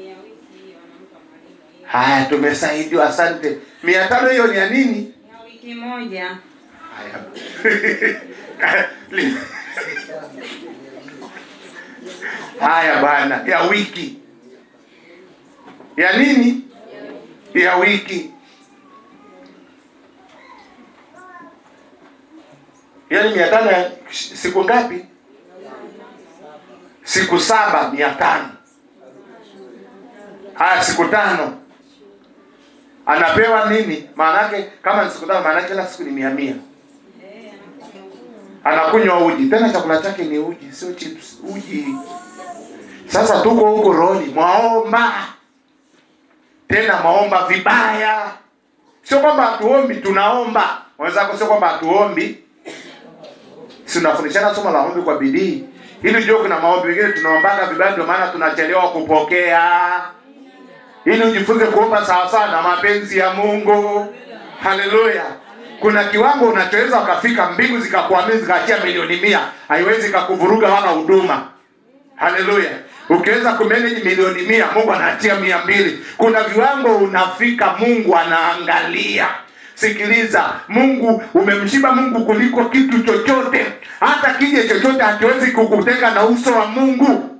Ya wiki hiyo anampa mwalimu. Haya, tumesaidiwa, asante. 500 hiyo ni ya nini? Ya wiki moja. Haya. Haya bwana, ya wiki. Ya nini? Ya wiki. Yaani 500 siku ngapi? Siku 7 500. Haya siku 5. Anapewa nini? Maana yake kama ni siku 5 maana yake kila siku ni 100. Anakunywa uji. Tena chakula chake ni uji, sio chips, uji. Sasa tuko huko roni, mwaomba. Tena maomba vibaya. Sio kwamba hatuombi, tunaomba. Waweza kusema kwamba hatuombi. Si tunafundishana somo la maombi kwa bidii. Hili ndio kuna maombi mengine tunaombaga vibaya, ndio maana tunachelewa kupokea. Ili ujifunze kuomba sawa sawa na mapenzi ya Mungu. Haleluya. Kuna kiwango unachoweza ukafika, mbingu zikakuamini zikaachia milioni 100, haiwezi kukuvuruga wala huduma. Haleluya. Ukiweza kumanage milioni 100, Mungu anaachia 200. Kuna viwango unafika, Mungu anaangalia. Sikiliza, Mungu, umemshiba Mungu kuliko kitu chochote. Hata kije chochote hakiwezi kukutenga na uso wa Mungu.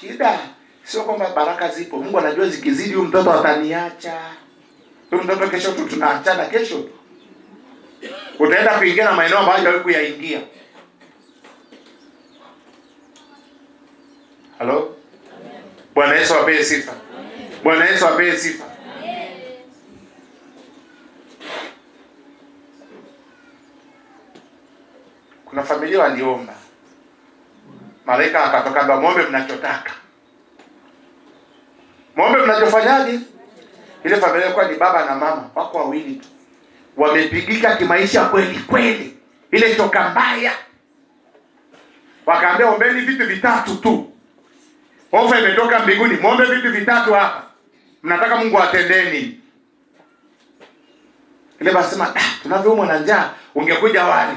Shida sio kwamba baraka zipo. Mungu anajua zikizidi huyu mtoto ataniacha. Huyu mtoto kesho tu tunaachana kesho. Utaenda kuingia na maeneo ambayo hajawahi kuyaingia. Halo? Bwana Yesu apewe sifa. Bwana Yesu apewe sifa. Kuna familia waliomba. Malaika akatoka, muombe mnachotaka. Muombe mnachofanyaje? Ile familia kwa ni baba na mama, wako wawili tu. Wamepigika kimaisha kweli kweli. Ile toka mbaya. Wakaambia ombeni vitu vitatu tu. Ofa imetoka mbinguni, muombe vitu vitatu hapa. Mnataka Mungu atendeni. Ile basema, tunavyoumwa na njaa, ungekuja wali.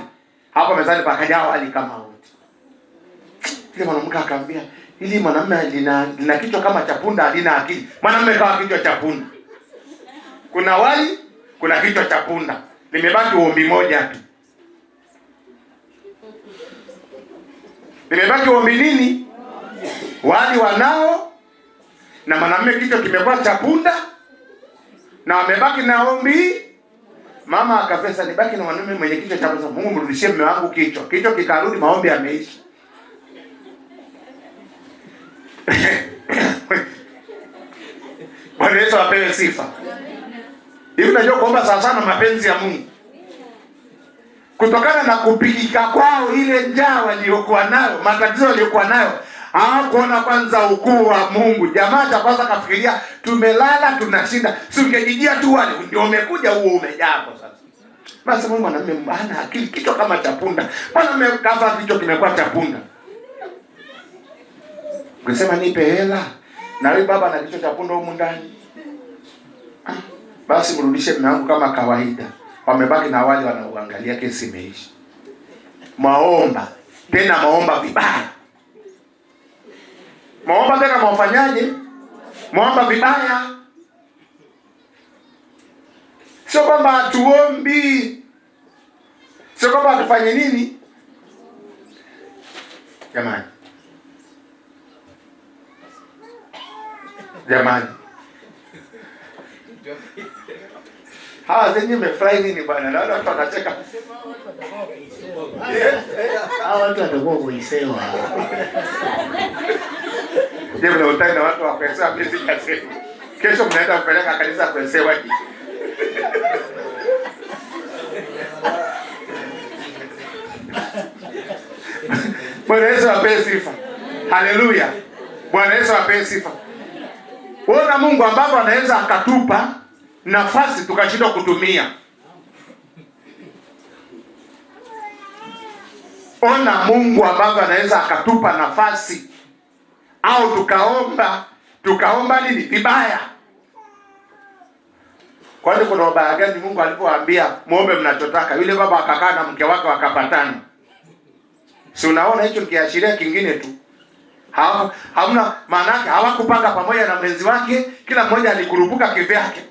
Hapo mezani pakaja wali kama wote. Ile mwanamke akamwambia, ili mwanamume lina kichwa kama cha punda, halina akili. Mwanamume kawa kichwa cha punda. Kuna wali, kuna kichwa cha punda. Limebaki ombi moja tu. Limebaki ombi nini? Wali wanao, na mwanamume kichwa kimekuwa cha punda, na wamebaki na ombi. Mama akafesa, nibaki na mwanamume mwenye kichwa cha punda. Mungu mrudishie mume wangu kichwa. Kichwa kikarudi, maombi yameisha. Bwana Yesu apewe sifa. Hivi unajua kuomba sawa sana mapenzi ya Mungu. Kutokana na kupigika kwao, ile njaa waliokuwa nayo, matatizo waliokuwa nayo, hawakuona kwanza ukuu wa Mungu. Jamaa cha kwanza kafikiria, tumelala tunashinda, si ungejijia tu wale ndio umekuja huo umejaa kwa sasa. Basi Mungu mwanamume ana akili, kichwa kama cha punda. Mwanamume kafa kichwa kimekuwa cha punda. Ungesema nipe hela, na wewe baba na kichwa cha punda huko ndani. Basi mrudishe mume wangu kama kawaida. Wamebaki na wale wanaoangalia, kesi imeisha. Maomba, tena maomba vibaya. Maomba tena mwafanyaje? Maomba vibaya. Sio kwamba tuombi. Sio kwamba tufanye nini? Jamani. Hawa zenye mefurahi nini bwana? Naona watu wanacheka. Hawa watu watakuwa kuisewa. Ndio mna utani na watu wa kuisewa mimi sikasema. Kesho mnaenda kupeleka kanisa kuisewa hiki. Bwana Yesu apewe sifa. Haleluya. Bwana Yesu apewe sifa. Ona Mungu ambapo anaweza akatupa nafasi tukashindwa kutumia. Ona Mungu ambapo anaweza akatupa nafasi au tukaomba nini vibaya. Kwani kuna ubaya gani Mungu alipowaambia muombe mnachotaka? Yule baba akakaa na mke wake wakapatana. Si unaona hicho kiashiria kingine tu. Hamna maana yake hawakupanga pamoja na mwenzi wake, kila mmoja alikurupuka kivyake.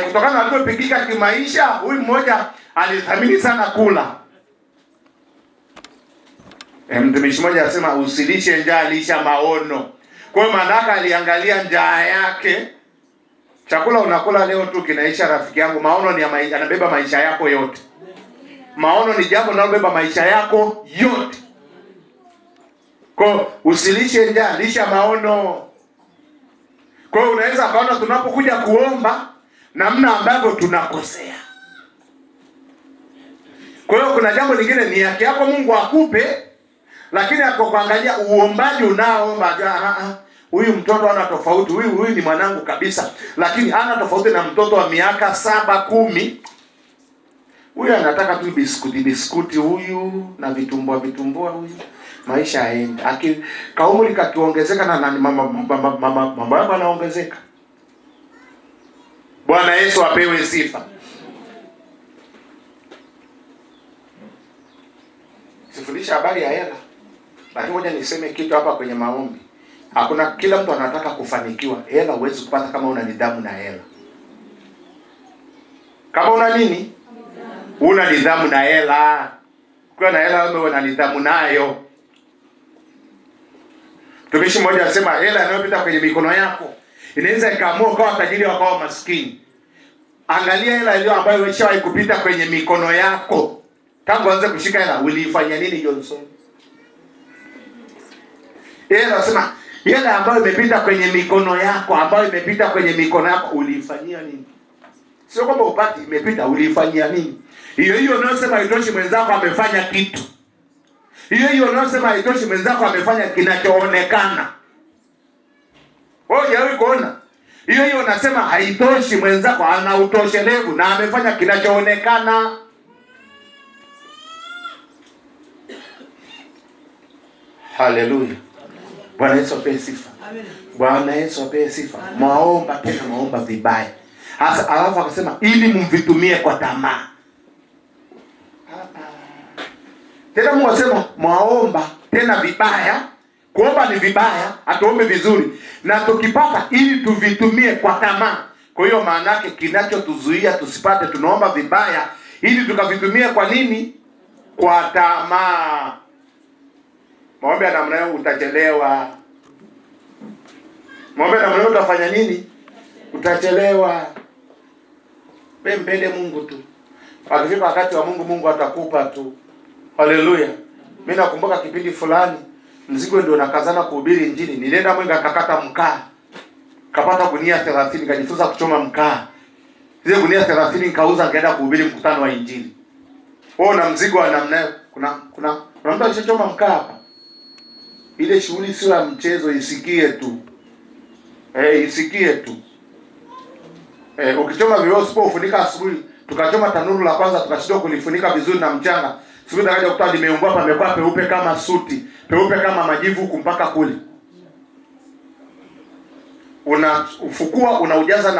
Kutokana na alipopigika kimaisha, huyu mmoja alithamini sana kula. Mtumishi mmoja anasema usilishe njaa, lisha maono. Kwa hiyo maana yake aliangalia njaa yake. Chakula unakula leo tu kinaisha rafiki yangu. Maono ni yanabeba maisha yako yote. Maono ni jambo linalobeba maisha yako yote. Kwa usilishe njaa, lisha maono. Kwa hiyo unaweza kaona tunapokuja kuomba namna ambavyo tunakosea. Kwa hiyo kuna jambo lingine ni haki yako Mungu akupe, lakini akakuangalia uombaji unaoomba. Huyu mtoto ana tofauti, huyu ni mwanangu kabisa, lakini ana tofauti na mtoto wa miaka 7, 10. Huyu anataka tu biskuti huyu na vitumbua huyu. Maisha yaende. Kaumri kakiongezeka na mama yako anaongezeka. Bwana Yesu apewe sifa. Sifundisha habari ya hela, lakini ngoja niseme kitu hapa kwenye maombi. Hakuna, kila mtu anataka kufanikiwa. Hela huwezi kupata kama una nidhamu na hela. Kama una nini? Una nidhamu na hela. Kwa na hela wewe una nidhamu nayo. Mtumishi mmoja anasema hela inayopita kwenye mikono yako inaweza ikaamua kwa tajiri au kwa maskini. Angalia hela ile ambayo imeshawahi kupita kwenye mikono yako. Tangu anze kushika hela ulifanya nini Johnson? Yeye anasema hela ambayo imepita kwenye mikono yako, ambayo imepita kwenye mikono yako ulifanyia nini? Sio kwamba upati imepita, ulifanyia nini? Hiyo unayosema haitoshi, mwenzako amefanya kitu. Hiyo unayosema haitoshi, mwenzako amefanya kinachoonekana. Wewe hujawahi kuona? Hiyo unasema haitoshi, mwenzako ana utoshelevu na amefanya kinachoonekana. Haleluya. Bwana Yesu apewe sifa. Amen. Bwana Yesu apewe sifa. Mwaomba tena maomba vibaya. Hasa alafu akasema ili mvitumie kwa tamaa. Tena Mungu asema mwaomba tena vibaya. Kuomba ni vibaya, atuombe vizuri. Na tukipata ili tuvitumie kwa tamaa. Kwa hiyo maana yake kinachotuzuia tusipate tunaomba vibaya ili tukavitumie kwa nini? Kwa tamaa. Maombi ya namna hiyo utachelewa. Maombi ya namna hiyo utafanya nini? Utachelewa. Wewe mpende Mungu tu. Akifika wakati wa Mungu, Mungu atakupa tu. Haleluya. Mimi nakumbuka kipindi fulani mzigo ndio nakazana kuhubiri injili. Nilienda Mwenga kakata mkaa. Kapata gunia 30 nikajifunza kuchoma mkaa. Zile gunia 30 nikauza nikaenda kuhubiri mkutano wa injili. Wao na mzigo wa namna hiyo. Kuna mtu alishachoma mkaa hapa. Ile shughuli sio ya mchezo, isikie tu. Isikie tu. Ukichoma vioo usipofunika asubuhi, tukachoma tanuru la kwanza tukashindwa kulifunika vizuri na mchanga. Siku ndio kutoa limeungua pamekuwa peupe kama suti, peupe kama majivu huku mpaka kule. Unafukua, unaujaza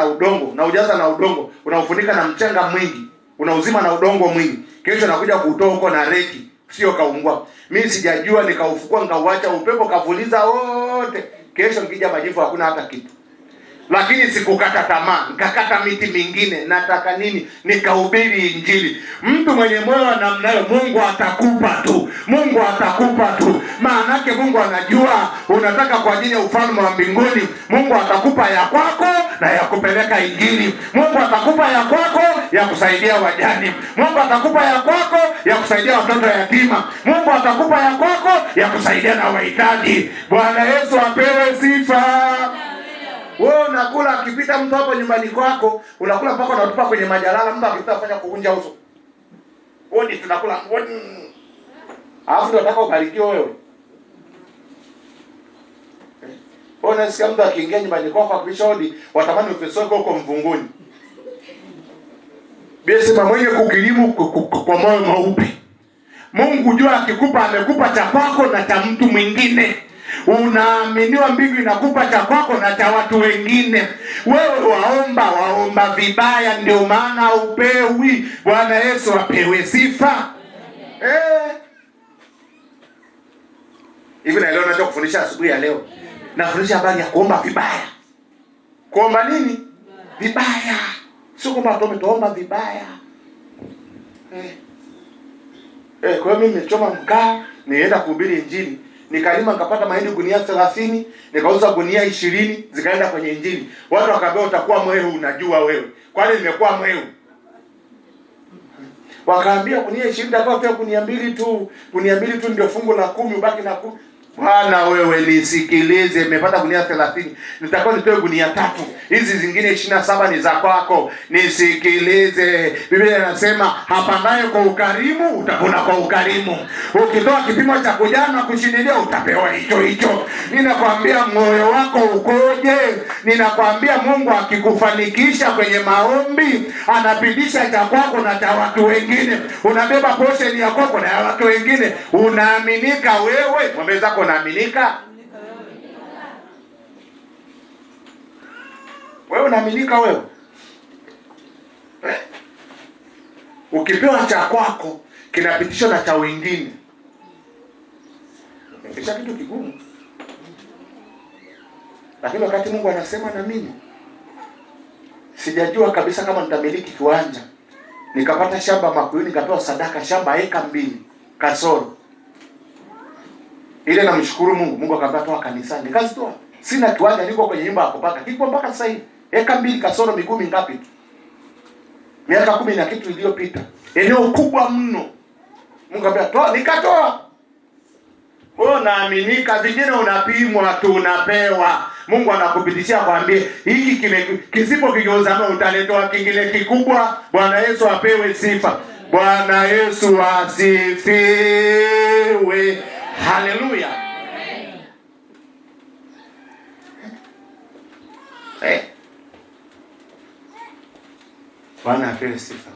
na udongo, unaufunika na mchanga mwingi, unauzima na udongo mwingi. Kesho nakuja kuutoa huko na reki, sio kaungua. Mimi sijajua, nikaufukua nikauacha upepo kavuliza wote. Kesho nikija majivu hakuna hata kitu. Lakini sikukata tamaa, nikakata miti mingine. Nataka nini? Nikahubiri injili. Mtu mwenye moyo wa namna hiyo Mungu atakupa tu. Mungu atakupa tu. Maana yake Mungu anajua unataka kwa ajili ya ufalme wa mbinguni. Mungu atakupa ya kwako na ya kupeleka injili. Mungu atakupa ya kwako ya kusaidia wajane. Mungu atakupa ya kwako ya kusaidia watoto yatima. Mungu atakupa ya kwako ya kusaidia na wahitaji. Bwana Yesu apewe sifa. Wewe unakula, akipita mtu hapo nyumbani kwako, unakula mpaka unatupa kwenye majalala, mtu akipita afanya kuunja uso. Wewe tunakula. Alafu ndio unataka ubarikiwe wewe. Wewe unasikia mtu akiingia nyumbani kwako akipisha hodi, watamani ufesoke huko mvunguni. Bia sema mwenye kukirimu kwa moyo mweupe. Mungu jua akikupa amekupa cha kwako na cha mtu mwingine. Unaaminiwa mbingu inakupa cha kwako na cha watu wengine. Wewe waomba vibaya, ndio maana upewi. Bwana Yesu apewe sifa. Hivi na leo nataka kufundisha asubuhi ya leo. Nafundisha habari ya kuomba vibaya. Kuomba nini? Vibaya. Sio kwamba tuomba vibaya. Kwa hiyo mimi nimechoma mkaa, nienda kuhubiri injili. Nikalima nikapata mahindi gunia 30, nikauza gunia 20, zikaenda kwenye injili. Watu wakaambia utakuwa mwehu, unajua wewe. Kwani nimekuwa mwehu? Wakaambia gunia 20 takao pia gunia 2 tu. Gunia 2 tu ndio fungu la 10, ubaki na 10. Bwana wewe nisikilize, nimepata gunia 30. Nitakao nitoe gunia 3. Hizi zingine 27 ni za kwako. Nisikilize. Biblia inasema hapandaye kwa ukarimu utavuna kwa ukarimu. Ukitoa kipimo cha kujana kushindilia utapewa hicho hicho. Ninakwambia moyo wako ukoje? Ninakwambia Mungu akikufanikisha kwenye maombi, anapindisha cha kwako na cha watu wengine. Unabeba portion ya kwako na ya watu wengine. Unaaminika wewe? Mwambie zako unaaminika? Wewe unaaminika wewe? Ukipewa cha kwako kinapitishwa na cha wengine. Kisha kitu kigumu. Lakini wakati Mungu anasema na mimi, sijajua kabisa kama nitamiliki kiwanja. Nikapata shamba Makuyuni, nikapewa sadaka shamba eka 2 kasoro. Ile namshukuru Mungu, Mungu akaniambia toa kanisani. Nikazitoa. Sina kiwanja, niko kwenye nyumba ya kupaka. Kiko mpaka sasa hivi. Eka 2 kasoro miguu mingapi tu? Miaka 10 na kitu iliyopita. Eneo kubwa mno. Mungu akaniambia toa, nikatoa. Wewe naaminika, vingine unapimwa tu unapewa. Mungu anakupitishia kwambie hiki kisipo kigeuza utaletoa kingine kikubwa. Bwana Yesu apewe sifa. Bwana Yesu asifiwe. Haleluya. Bwana apewe sifa.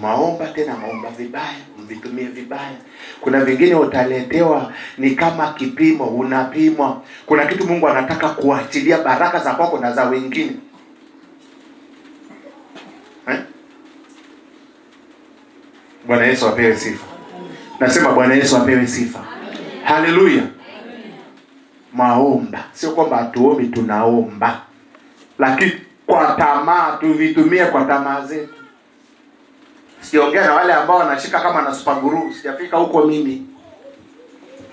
Maomba tena maomba vibaya, mvitumie vibaya. Kuna vingine utaletewa ni kama kipimo, unapimwa. Kuna kitu Mungu anataka kuachilia baraka za kwako na za wengine. Bwana Yesu apewe sifa. Nasema Bwana Yesu apewe sifa. Haleluya. Maomba, sio kwamba hatuombi, tunaomba. Lakini kwa tamaa, tuvitumie kwa tamaa zetu. Siongea na wale ambao wanashika kama na super guru, sijafika huko mimi.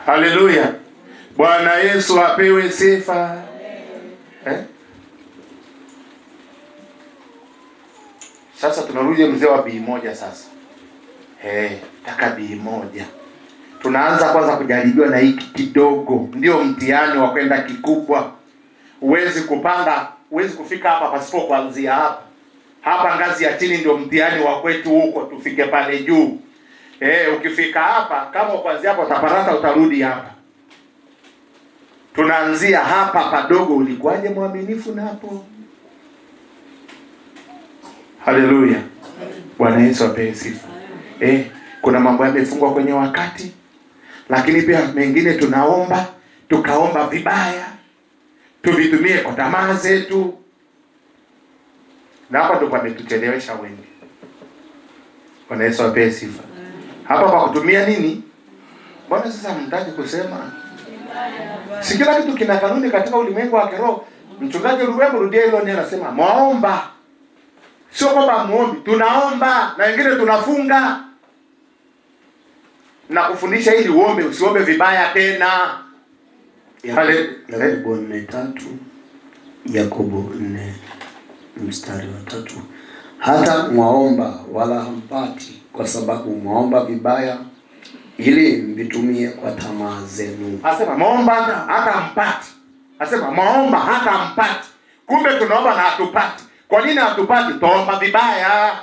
Haleluya. Bwana Yesu apewe sifa. Sasa tunarudi mzee wa bii moja sasa. Taka bii moja. Tunaanza kwanza kujaribiwa na hiki kidogo. Ndio mtihani wa kwenda kikubwa. Huwezi kupanda, huwezi kufika hapa pasipo kuanzia hapa. Hapa ngazi ya chini ndio mtihani wa kwetu huko tufike pale juu. Ukifika hapa kama kuanzia hapa utaparata utarudi hapa. Tunaanzia hapa padogo, ulikuwaje mwaminifu na hapo? Haleluya. Bwana Yesu apewe sifa. Kuna mambo yamefungwa kwenye wakati, lakini pia mengine tunaomba, tukaomba vibaya. Tuvitumie kwa tamaa zetu. Na hapa ndo pametuchelewesha wengi. Bwana Yesu apewe sifa. Hapa kwa kutumia nini? Mbona sasa mtaki kusema? Si kila kitu kina kanuni katika ulimwengu wa kiroho. Mchungaji Ruwemo rudia hilo, ni anasema maomba. Sio kwamba muombi, tunaomba na wengine tunafunga. Na kufundisha ili uombe, usiombe vibaya tena. Yakobo 4:3. Yakobo 4:3. Hata mwaomba wala hampati, kwa sababu mwaomba vibaya ili mvitumie kwa tamaa zenu. Asema maomba hata hampati. Asema maomba hata hampati. Kumbe tunaomba na hatupati. Kwa nini hatupati? Tuomba vibaya.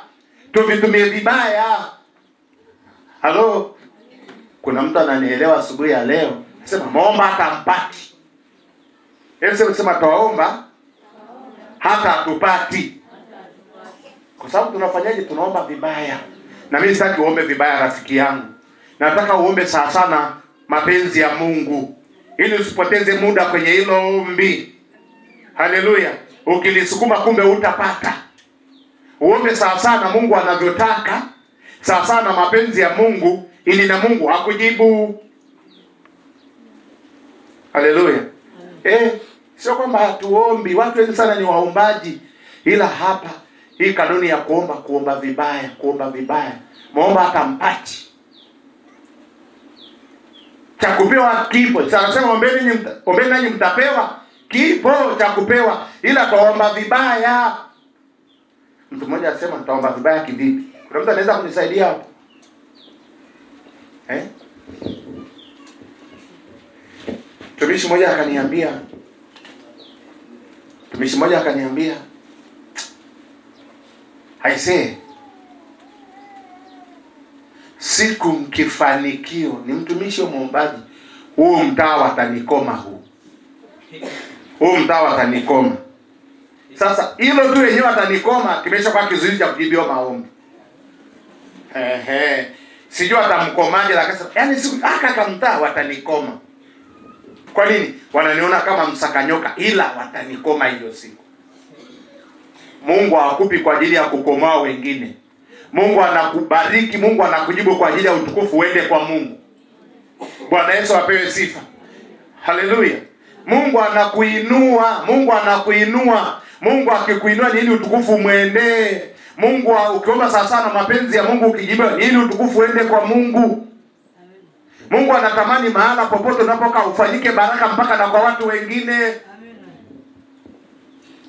Tuvitumie vibaya. Halo? Kuna mtu ananielewa asubuhi ya leo? Asema maomba hata hampati. Sema tuomba hata hatupati. Kwa sababu tunafanyaje? Tunaomba vibaya. Na mimi sitaki uombe vibaya rafiki yangu. Nataka uombe sana mapenzi ya Mungu, ili usipoteze muda kwenye hilo ombi. Haleluya. Ukilisukuma kumbe utapata. Uombe sana Mungu anavyotaka, sana mapenzi ya Mungu, ili na Mungu akujibu. Haleluya. Sio kwamba hatuombi. Watu wengi sana ni waombaji. Ila hapa hii kanuni ya kuomba vibaya, maomba hata mpati. Cha kupewa kipo. Sasa sema ombeni nanyi mtapewa. Kipo cha kupewa, ila tuomba vibaya. Mtu mmoja anasema nitaomba vibaya kivipi? Kuna mtu anaweza kunisaidia hapo? Mtumishi mmoja akaniambia, haise, siku mkifanikiwa, ni mtumishi wa muombaji, huu mtaa watanikoma huu mtaa watanikoma. Sasa hilo tu yenyewe watanikoma kimesha kwa kizuizi cha kujibiwa maombi. Sijui atamkomaje, lakini yani siku kaka mtaa watanikoma. Kwa nini? Wananiona kama msakanyoka, ila watanikoma hiyo siku. Mungu hakupi kwa ajili ya kukomaa wengine. Mungu anakubariki, Mungu anakujibu kwa ajili ya utukufu uende kwa Mungu. Bwana Yesu apewe sifa. Haleluya. Mungu anakuinua, Mungu anakuinua. Mungu akikuinua ni ili utukufu umwendee. Mungu ukiomba sawa sana mapenzi ya Mungu ukijibiwa ni ili utukufu uende kwa Mungu. Mungu anatamani mahala popote unapokaa ufanyike baraka mpaka na kwa watu wengine.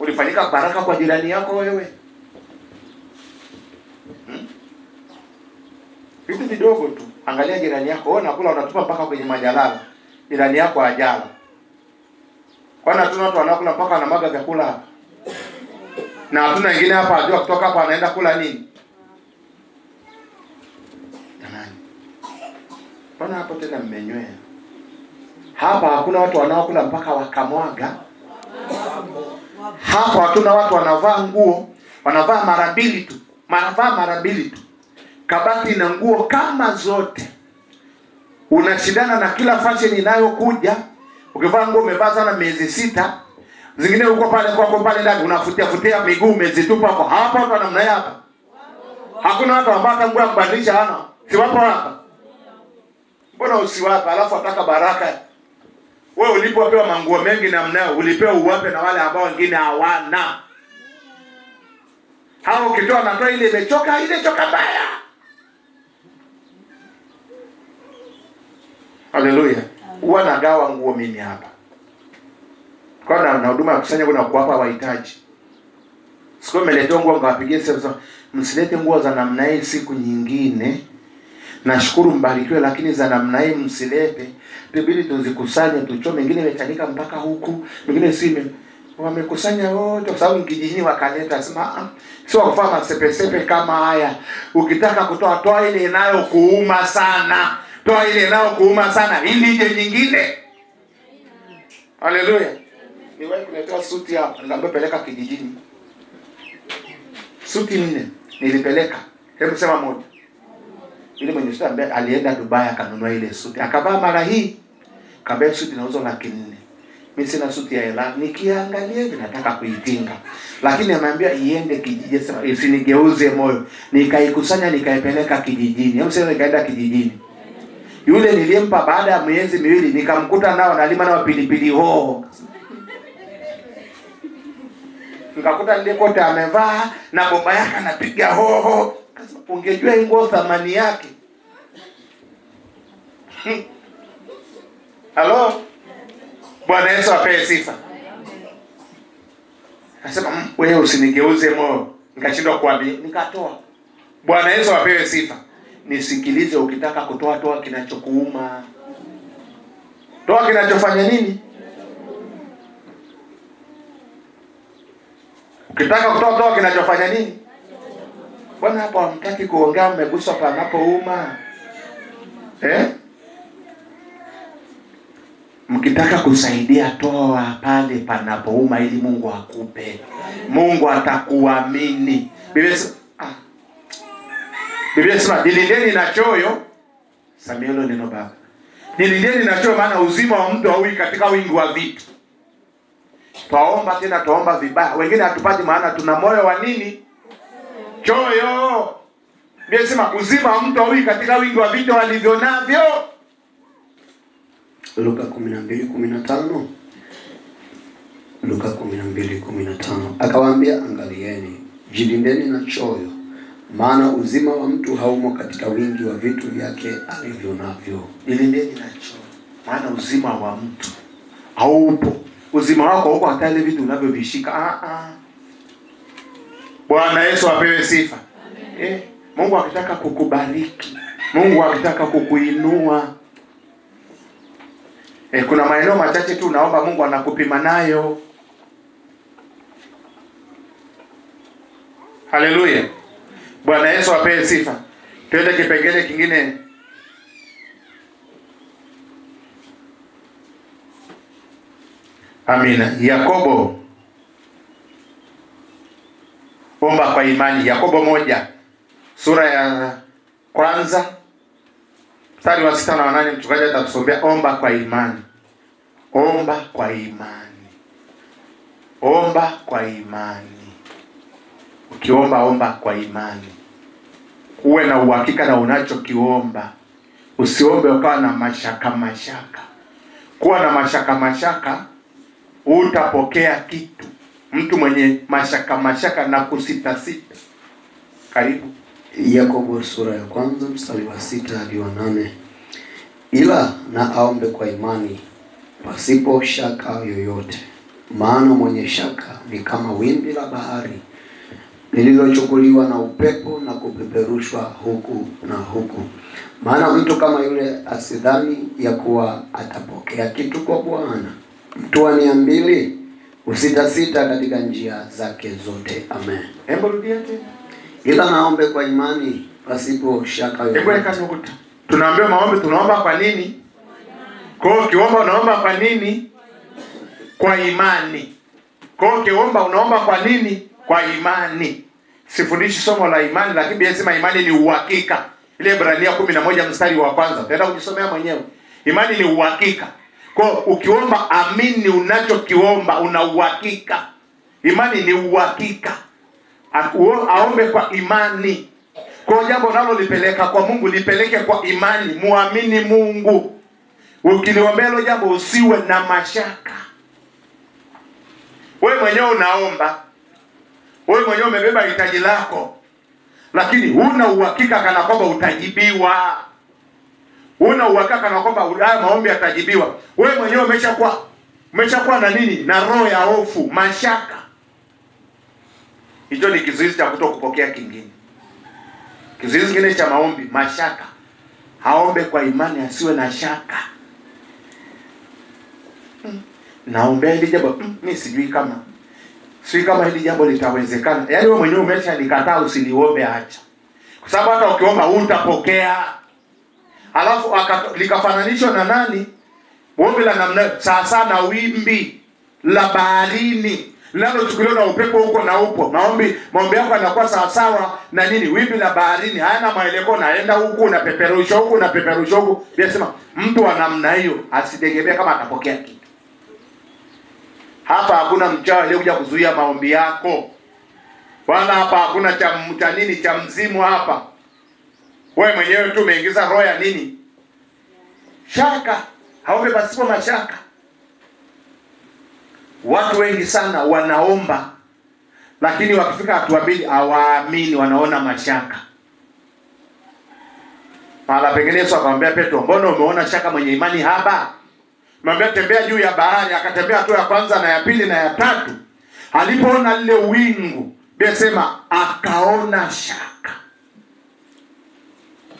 Ulifanyika baraka kwa jirani yako wewe? Vitu vidogo tu. Angalia jirani yako, wewe unakula unatupa mpaka kwenye majalala. Jirani yako hajala. Kwani hatuna watu wanakula mpaka wanamwaga vyakula hapa? Na hatuna wengine hapa ajua kutoka hapa anaenda kula nini? Jamani. Mbona hapo tena mmenywea? Hapa hakuna watu wanaokula mpaka wakamwaga. Hapa hatuna watu wanavaa nguo, wanavaa mara mbili tu. Kabati na nguo kama zote. Unashindana na kila fashion inayokuja. Ukivaa nguo umevaa sana miezi 6, zingine uko pale ndani unafutia miguu umezitupa hapo. Hapa watu namna hapa. Hakuna watu ambao hata nguo ya kubadilisha hana. Si wapo hapa. Mbona usiwapa alafu ataka baraka? Wewe ulipopewa manguo mengi namna ulipewa uwape na wale ambao wengine hawana. Hao ukitoa natoa ile imechoka mbaya. Haleluya. Huwa nagawa nguo mimi hapa. Kwa na huduma ya kusanya kuna kuwapa wahitaji. Siku mmeleta nguo ngawapigie sasa, msilete nguo za namna hii siku nyingine. Nashukuru mbarikiwe, lakini za namna hii msilete. Bibili tuzikusanye tuchome, mengine imechanika mpaka huku, mengine si wamekusanya wote kwa sababu kijijini wakaleta sema sio kufanya masepesepe kama haya. Ukitaka kutoa toa ile inayokuuma sana. Toa ile inayokuuma sana ili ije nyingine. Haleluya. Niwahi kuletea suti hapa, nikamwambia peleka kijijini. Suti 4 nilipeleka. Hebu sema moja. Ile mwenye suti ambaye alienda Dubai akanunua ile suti. Akavaa mara hii. Kabla suti inauzwa laki 4. Mimi sina suti ya hela. Nikiangalia hivi nataka kuitinga. Lakini ameambia iende kijiji, sema isinigeuze moyo. Nikaikusanya nikaipeleka kijijini. Hebu sema nikaenda kijijini. Yule nilimpa baada ya miezi 2 nikamkuta nao analima na pilipili hoho. Nikakuta nile kote amevaa na bomba yake anapiga hoho. Kasema ungejua nguo thamani yake. Halo? Bwana Yesu apewe sifa. Akasema wewe usinigeuze moyo. Nikashindwa kuambia, nikatoa. Bwana Yesu apewe sifa. Nisikilize, ukitaka kutoa toa kinachokuuma. Toa kinachofanya nini? Ukitaka kutoa toa kinachofanya nini? Bwana hapo hamtaki kuongea, mmeguswa panapouma. Mkitaka kusaidia toa pale panapouma ili Mungu akupe. Mungu atakuamini. Biblia inasema jilindeni na choyo. Samuel neno baba. Jilindeni na choyo, maana uzima wa mtu haui katika wingi wa vitu. Twaomba tena tuomba vibaya. Wengine hatupati maana tuna moyo wa nini? Choyo. Biblia inasema uzima wa mtu haui katika wingi wa vitu alivyo navyo. Luka 12:15. Luka 12:15. Akawaambia, angalieni, jilindeni na choyo, maana uzima wa mtu haumo katika wingi wa vitu vyake alivyo navyo. Jilindeni na choyo, maana uzima wa mtu haupo. Uzima wako huko hata ile vitu unavyovishika. Bwana Yesu apewe sifa. Mungu akitaka kukubariki, Mungu akitaka kukuinua, kuna maeneo machache tu naomba Mungu anakupima nayo. Haleluya. Bwana Yesu apewe sifa. Twende kipengele kingine. Amina. Yakobo. Omba kwa imani. Yakobo 1 sura ya kwanza mstari wa 6 na 8, mchungaji atatusomea omba kwa imani. Omba kwa imani. Omba kwa imani. Ukiomba omba kwa imani. uwe na uhakika na unachokiomba. Usiombe ukawa na mashaka. Kuwa na mashaka utapokea kitu. Mtu mwenye mashaka na kusitasita. Karibu. Yakobo sura ya 1 mstari wa 6 hadi wa 8. Ila na aombe kwa imani pasipo shaka yoyote. Maana mwenye shaka ni kama wimbi la bahari lililochukuliwa na upepo na kupeperushwa huku na huku. Maana mtu kama yule asidhani ya kuwa atapokea kitu kwa Bwana. Mtu wa nia mbili usitasita katika njia zake zote. Amen. Hebu rudia tena. Ila naombe kwa imani pasipo shaka yoyote. Tunaambia maombi, tunaomba kwa nini? Kwa hiyo ukiomba unaomba kwa nini? Kwa imani. Kwa hiyo ukiomba unaomba kwa nini? Kwa imani. Sifundishi somo la imani, lakini Biblia inasema imani ni uhakika. Ile Ibrania 11 mstari wa 1. Taenda kujisomea mwenyewe. Imani ni uhakika. Kwa hiyo ukiomba, amini unachokiomba, una uhakika. Imani ni uhakika. Aombe kwa imani. Kwa jambo unalolipeleka kwa Mungu, lipeleke kwa imani, muamini Mungu. Ukiliombea hilo jambo usiwe na mashaka. Wewe mwenyewe unaomba. Wewe mwenyewe umebeba hitaji lako. Lakini huna uhakika kana kwamba utajibiwa. Huna uhakika kana kwamba haya maombi yatajibiwa. Wewe mwenyewe umeshakuwa na nini? Na roho ya hofu, mashaka. Hicho ni kizuizi cha kutokupokea kingine. Kizuizi kingine cha maombi, mashaka. Aombe kwa imani, asiwe na shaka. Naombea hili jambo, mimi sijui kama hili jambo litawezekana. Yaani wewe mwenyewe umeshalikataa, usiliombe, acha. Kwa sababu hata ukiomba utapokea. Alafu likafananishwa na nani? Ombi la namna sasa na wimbi la baharini linalochukuliwa na upepo huko na upo. Maombi yako yanakuwa sawa sawa na nini? Wimbi la baharini, hayana maelekeo, naenda huku na peperusha huku na peperusha huku. Biasema mtu wa namna hiyo asitegemea kama atapokea kitu. Hapa hakuna mchawi aliyekuja kuzuia maombi yako. Wala hapa hakuna cha mzimu hapa. Wewe mwenyewe tu umeingiza roho ya nini? Shaka. Haombe pasipo mashaka. Watu wengi sana wanaomba, lakini wakifika hatua mbili hawaamini, wanaona mashaka. Mara pengine Yesu akamwambia Petro, mbona umeona shaka mwenye imani haba? Mwambia tembea juu ya bahari, akatembea hatua ya kwanza na ya pili na ya tatu. Alipoona lile wingu, Biblia sema akaona shaka.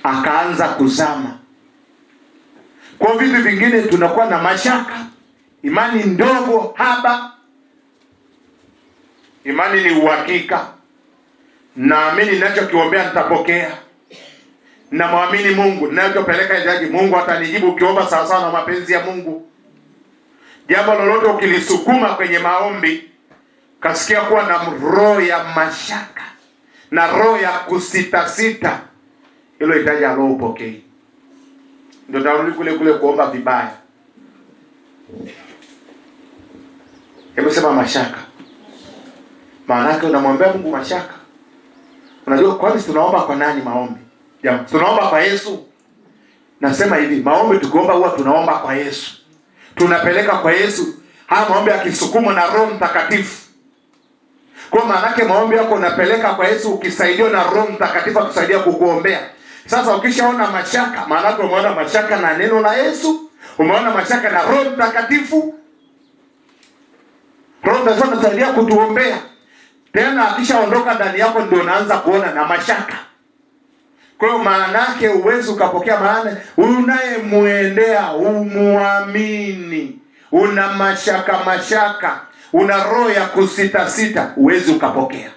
Akaanza kuzama. Kwa vitu vingine tunakuwa na mashaka. Imani ndogo, haba. Imani ni uhakika. Naamini ninachokiombea nitapokea. Na muamini Mungu, ninachopeleka hitaji Mungu atanijibu ukiomba sawa sawa na mapenzi ya Mungu. Jambo lolote ukilisukuma kwenye maombi, kasikia kuwa na roho ya mashaka na roho ya kusitasita, hilo hitaji alopokei. Ndio tarudi kule kuomba vibaya. Hebu sema mashaka. Maana yake unamwambia Mungu mashaka. Unajua kwani tunaomba kwa nani maombi? Jamani, tunaomba kwa Yesu. Nasema hivi, maombi tukiomba huwa tunaomba kwa Yesu. Tunapeleka kwa Yesu. Haya maombi yakisukumwa na Roho Mtakatifu. Kwa maana yake maombi yako unapeleka kwa Yesu ukisaidiwa na Roho Mtakatifu akusaidia kukuombea. Sasa ukishaona mashaka, maana yake umeona mashaka na neno la Yesu, umeona mashaka na Roho Mtakatifu. Roho Mtakatifu anasaidia kutuombea. Tena akishaondoka ndani yako ndio unaanza kuona na mashaka. Kwa hiyo maana yake uwezi ukapokea, maana unayemuendea umuamini. Una mashaka, una roho ya kusitasita, uwezi ukapokea.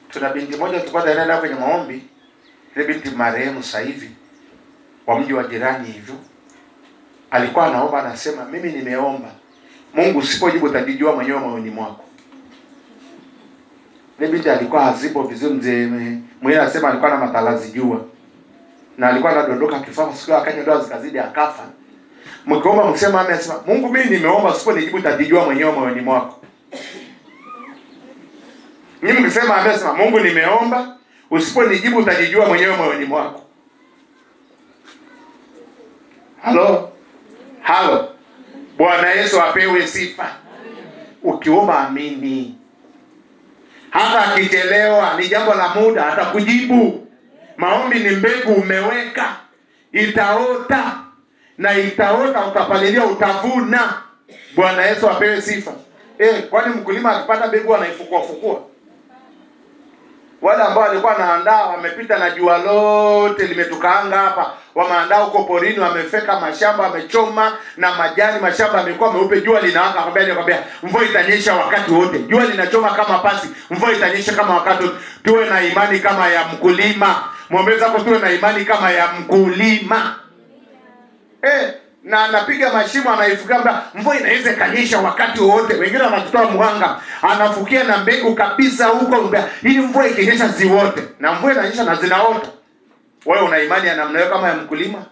Tuna binti moja tupata inaenda kwenye maombi. Ile binti marehemu sasa hivi wa mji wa jirani hivyo. Alikuwa anaomba, anasema mimi nimeomba, Mungu usipojibu utajijua mwenyewe moyoni mwako. Ile binti alikuwa hazipo vizuri, mzee mwenyewe anasema alikuwa na matalazi jua. Na alikuwa anadondoka kifafa, siku akanya ndoa zikazidi akafa. Mkiomba msema, anasema Mungu mimi nimeomba, usiponijibu utajijua mwenyewe moyoni mwako. Nyinyi mkisema amesema Mungu nimeomba, usiponijibu utajijua mwenyewe moyoni mwako. Halo. Bwana Yesu apewe sifa. Ukiomba amini. Hata akichelewa ni jambo la muda, atakujibu. Maombi ni mbegu umeweka. Itaota. Na itaota, utapalilia, utavuna. Bwana Yesu apewe sifa. Kwani mkulima akipata mbegu anaifukua? Wale ambao walikuwa wanaandaa wamepita na jua lote limetukaanga hapa. Wameandaa huko porini, wamefeka mashamba, wamechoma na majani, mashamba yamekuwa meupe, jua linawaka. Akwambia mvua itanyesha wakati wote. Jua linachoma kama pasi, mvua itanyesha kama wakati wote. Tuwe na imani kama ya mkulima. Mwombe zako tuwe na imani kama ya mkulima. Na anapiga mashimo, anaifukia, mvua inaweza kanyesha wakati wote. Wengine wanatoa mwanga, anafukia na mbegu kabisa huko, ili mvua ikinyesha ziwote. Na mvua inanyesha na zinaota. Wewe una imani ya namna hiyo kama ya mkulima?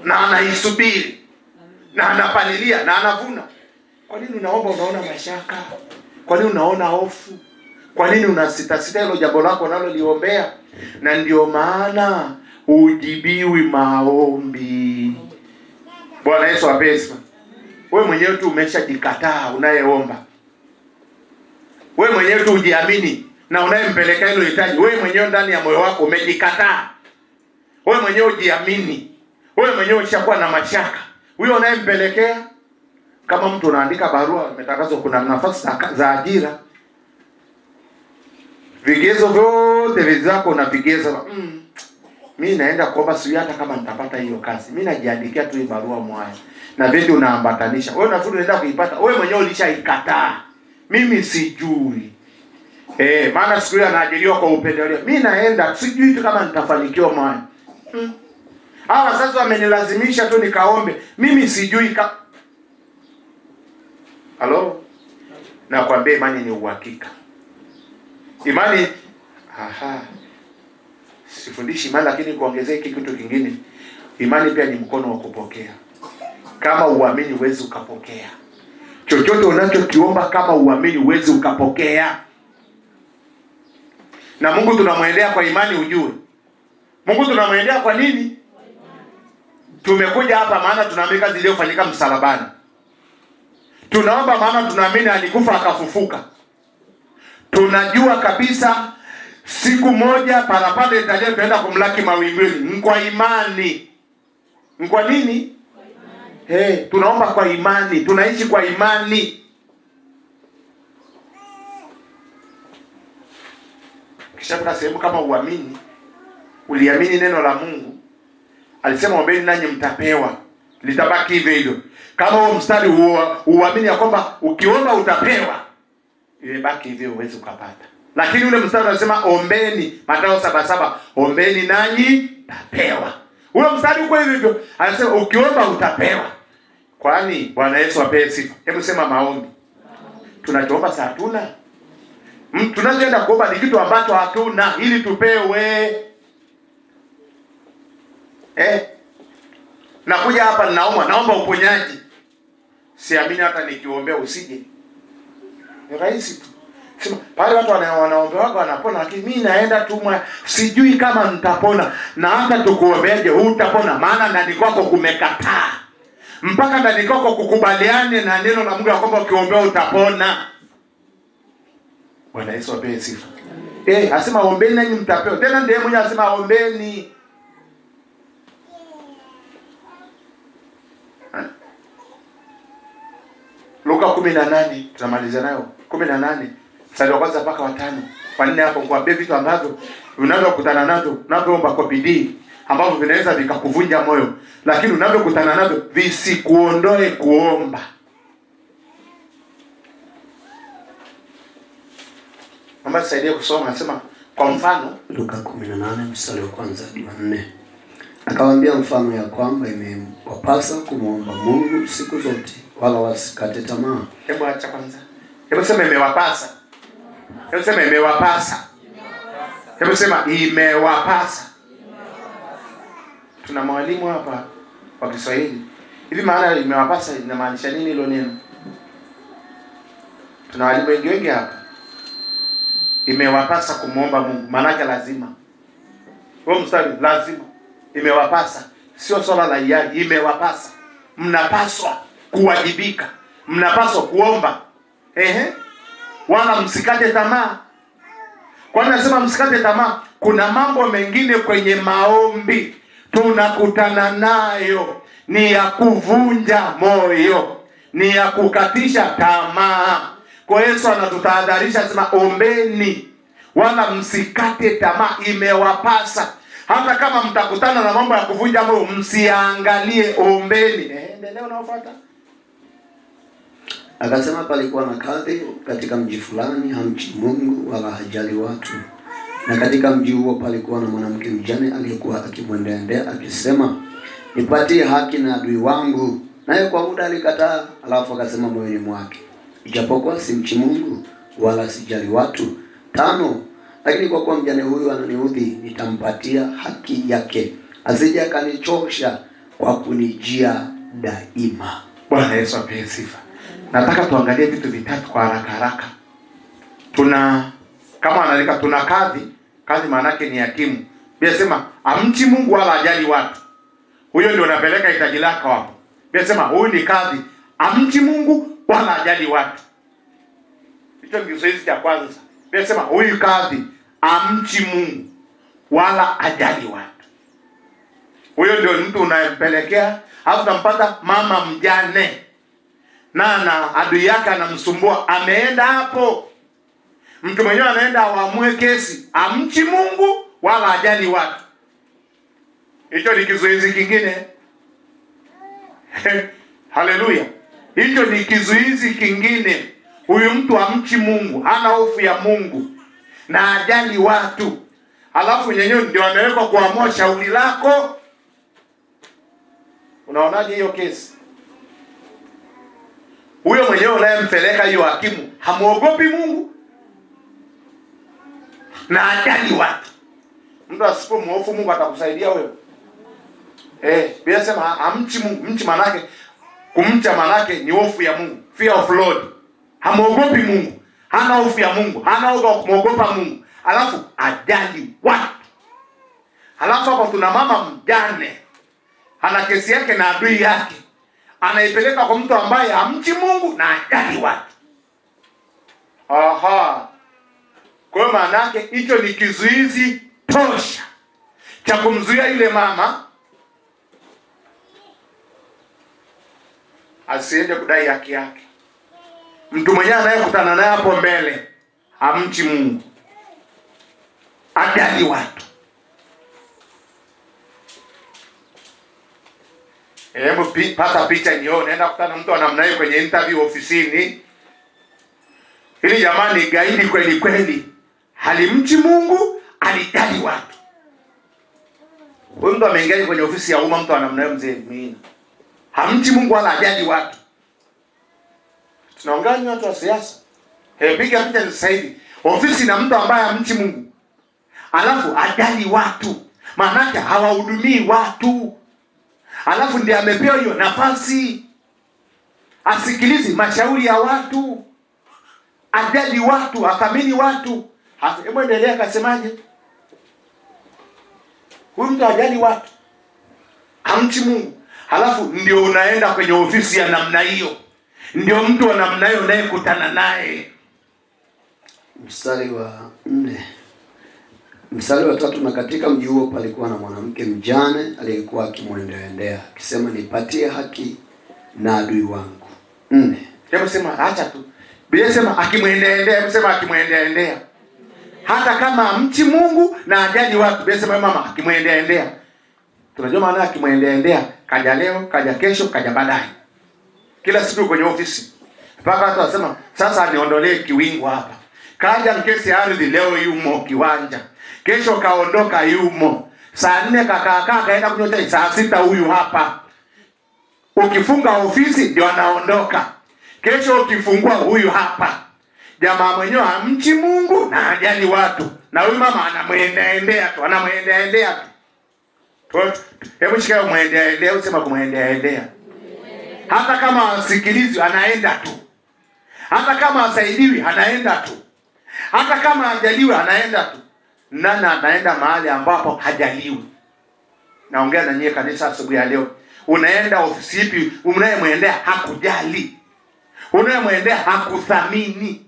Na anaisubiri, na anapalilia, na anavuna. Kwa nini unaomba unaona mashaka? Kwa nini unaona hofu? Kwa nini unasita hilo jambo lako unaloliombea? Na ndio maana ujibiwi maombi. Bwana Yesu apeswa. Wewe mwenyewe tu umeshajikataa unayeomba. Wewe mwenyewe tu ujiamini na unayempeleka hilo hitaji. Wewe mwenyewe ndani ya moyo wako umejikataa. Wewe mwenyewe ujiamini. Wewe mwenyewe ushakuwa na mashaka. Huyo unayempelekea, kama mtu unaandika barua, umetangazwa kuna nafasi za ajira. Vigezo vyote vizako na vigezo. Mimi naenda kuomba sio hata kama nitapata hiyo kazi. Mimi najiandikia tu barua mwaya. Na vitu unaambatanisha. Wewe unafikiri unaenda kuipata. Wewe mwenyewe ulishaikataa. Mimi sijui. Maana siku ile anaajiriwa kwa upendeleo. Mimi naenda sijui tu kama nitafanikiwa mwaya. Hawa sasa wamenilazimisha tu nikaombe. Mimi sijui Nakwambia imani ni uhakika. Imani sifundishi imani, lakini kuongezea kitu kingine. Imani pia ni mkono wa kupokea. Kama uamini uwezi ukapokea. Chochote unachokiomba kama uamini uwezi ukapokea. Na Mungu tunamwendea kwa imani ujue. Mungu tunamwendea kwa nini? Tumekuja hapa maana tunaamini kazi iliyofanyika msalabani. Tunaomba maana tunaamini alikufa akafufuka. Tunajua kabisa siku moja parapanda italia tunaenda kumlaki mawinguni. Kwa imani. Kwa nini? Tunaomba kwa imani, tunaishi kwa imani. Kisha sehemu kama uamini, uliamini neno la Mungu. Alisema ombeni nanyi mtapewa. Litabaki hivyo hivyo. Kama huo mstari uamini ya kwamba ukiomba utapewa, ibaki hivyo uweze ukapata. Lakini ule mstari unasema ombeni, Mathayo 7:7, ombeni nanyi mtapewa. Ule mstari uko hivyo. Anasema ukiomba utapewa. Kwani Bwana Yesu apewe sifa. Hebu sema maombi. Tunachoomba saa hatuna. Tunachoenda kuomba ni kitu ambacho hatuna ili tupewe. Nakuja hapa naomba uponyaji. Siamini hata nikiombea usije. Ni rahisi tu. Sema pale watu wanaombea wako wanapona, lakini mimi naenda tu sijui kama nitapona. Na hata tukuombeaje utapona, maana ndani kwako kumekataa. Mpaka ndani kwako kukubaliane na neno la Mungu ya kwamba ukiombea utapona. Bwana Yesu apewe sifa. Asema ombeni nanyi mtapewa. Tena ndiye mwenye asema ombeni. Luka 18 tunamaliza nayo. 18 mstari wa kwanza mpaka wa 5. Kwa nini hapo? Kwa vitu ambavyo unavyokutana navyo, unapoomba kwa bidii, ambavyo vinaweza vikakuvunja moyo, lakini unavyokutana navyo visikuondoe kuomba. Mama saidia kusoma, anasema kwa mfano Luka 18 mstari wa kwanza hadi wa 4. Akawaambia mfano ya kwamba imewapasa kumwomba Mungu siku zote, wala wasikate tamaa. Hebu acha kwanza. Hebu sema imewapasa. Hebu sema imewapasa. Hebu sema imewapasa. Tuna mwalimu hapa wa Kiswahili. Hivi maana imewapasa inamaanisha nini hilo neno? Tuna walimu wengi hapa imewapasa kumwomba Mungu, maana lazima. Huo mstari lazima imewapasa, sio swala la hiari, imewapasa. Mnapaswa kuwajibika, mnapaswa kuomba. Wala msikate tamaa. Kwa nini nasema msikate tamaa? Kuna mambo mengine kwenye maombi tunakutana nayo ni ya kuvunja moyo, ni ya kukatisha tamaa. Kwa Yesu anatutahadharisha, sema ombeni wala msikate tamaa, imewapasa. Hata kama mtakutana na mambo ya kuvunja moyo, msiangalie, ombeni. Endelea unaofuata. Akasema palikuwa na kadhi katika mji fulani, hamchi Mungu wala hajali watu. Na katika mji huo palikuwa na mwanamke mjane aliyekuwa akimwendea akisema, nipatie haki na adui wangu. Naye kwa muda alikataa. Alafu akasema moyoni mwake, ijapokuwa simchi Mungu wala sijali watu. 5, lakini kwa kuwa mjane huyu ananiudhi, nitampatia haki yake, asije akanichosha kwa kunijia daima. Bwana Yesu apewe sifa. Nataka tuangalie vitu vitatu kwa haraka. Kama analika tuna kadhi maana yake ni hakimu. Biblia sema amchi Mungu wala hajali watu. Huyo ndio unapeleka hitaji lako hapo. Biblia sema huyu ni kadhi, amchi Mungu wala hajali watu. Hicho ni Kiswahili cha kwanza. Biblia sema huyu kadhi amchi Mungu wala hajali watu. Huyo ndio mtu unayempelekea. Hapo utampata mama mjane na adui yake anamsumbua, ameenda hapo. Mtu mwenyewe anaenda aamue kesi, amchi Mungu wala hajali watu. Hicho ni kizuizi kingine. Haleluya. Hicho ni kizuizi kingine. Huyu mtu amchi Mungu, hana hofu ya Mungu na hajali watu. Alafu nyenyewe ndio amewekwa kuamua shauri lako. Unaonaje hiyo kesi? Huyo mwenyewe unayempeleka hiyo hakimu hamuogopi Mungu na hajali watu. Mtu asipomhofu Mungu atakusaidia wewe? Biblia sema amchi Mungu. Mchi manake, kumcha manake ni hofu ya Mungu, fear of Lord. Hamuogopi Mungu, hana hofu ya Mungu, hana kuogopa Mungu, alafu hajali watu. Alafu hapo tuna mama mjane, ana kesi yake na adui yake, anaipeleka kwa mtu ambaye hamchi Mungu na hajali watu. Kwa hiyo maana yake hicho ni kizuizi tosha cha kumzuia yule mama asiende kudai haki yake. Mtu mwenyewe anayekutana naye hapo mbele hamchi Mungu, hajali watu. Hebu pata picha nione, naenda kukutana mtu anamna hiyo kwenye interview ofisini. Hili jamani gaidi kweli kweli. Halimchi Mungu, alijali watu. Huyu mtu ameingia kwenye ofisi ya umma, mtu anamna hiyo mzee mimi. Hamchi Mungu wala hajali watu. Tunaongea watu wa siasa. Piga picha sasa hivi. Ofisi na mtu ambaye hamchi Mungu, alafu hajali watu. Maana yake hawahudumii watu. Alafu ndiye amepewa hiyo nafasi, asikilizi mashauri ya watu, ajali watu, athamini watu. Hebu endelea, akasemaje? Huyu mtu ajali watu, hamchi Mungu. Halafu ndio unaenda kwenye ofisi ya namna hiyo, ndio mtu wa namna hiyo unayekutana naye. Mstari wa 4. Mstari wa 3, na katika mji huo palikuwa na mwanamke mjane aliyekuwa akimwendea akisema, nipatie haki na adui wangu. 4. Hebu sema acha tu. Biblia sema akimwendea, hebu sema akimwendea. Hata kama mchi Mungu na ajali watu, Biblia sema mama akimwendea. Tunajua maana akimwendea, kaja leo, kaja kesho, kaja baadaye. Kila siku kwenye ofisi. Mpaka watu wasema sasa niondolee kiwingu hapa. Kaja mkesi ardhi leo yumo kiwanja. Kesho kaondoka yumo. Saa 4 kakaa kaenda kunywa chai, saa 6 huyu hapa. Ukifunga ofisi ndio anaondoka. Kesho ukifungua huyu hapa. Jamaa mwenyewe hamchi Mungu na hajali watu. Na huyu mama anamwendea tu, anamwendea tu. Hebu shika kumwendea, usema kumwendea. Hata kama asikilizi anaenda tu. Hata kama asaidiwi anaenda tu, hata kama hajaliwi anaenda tu. Nani anaenda mahali ambapo hajaliwi? Naongea na nyie kanisa asubuhi ya leo. Unaenda ofisi ipi? Unayemwendea hakujali, unayemwendea hakuthamini.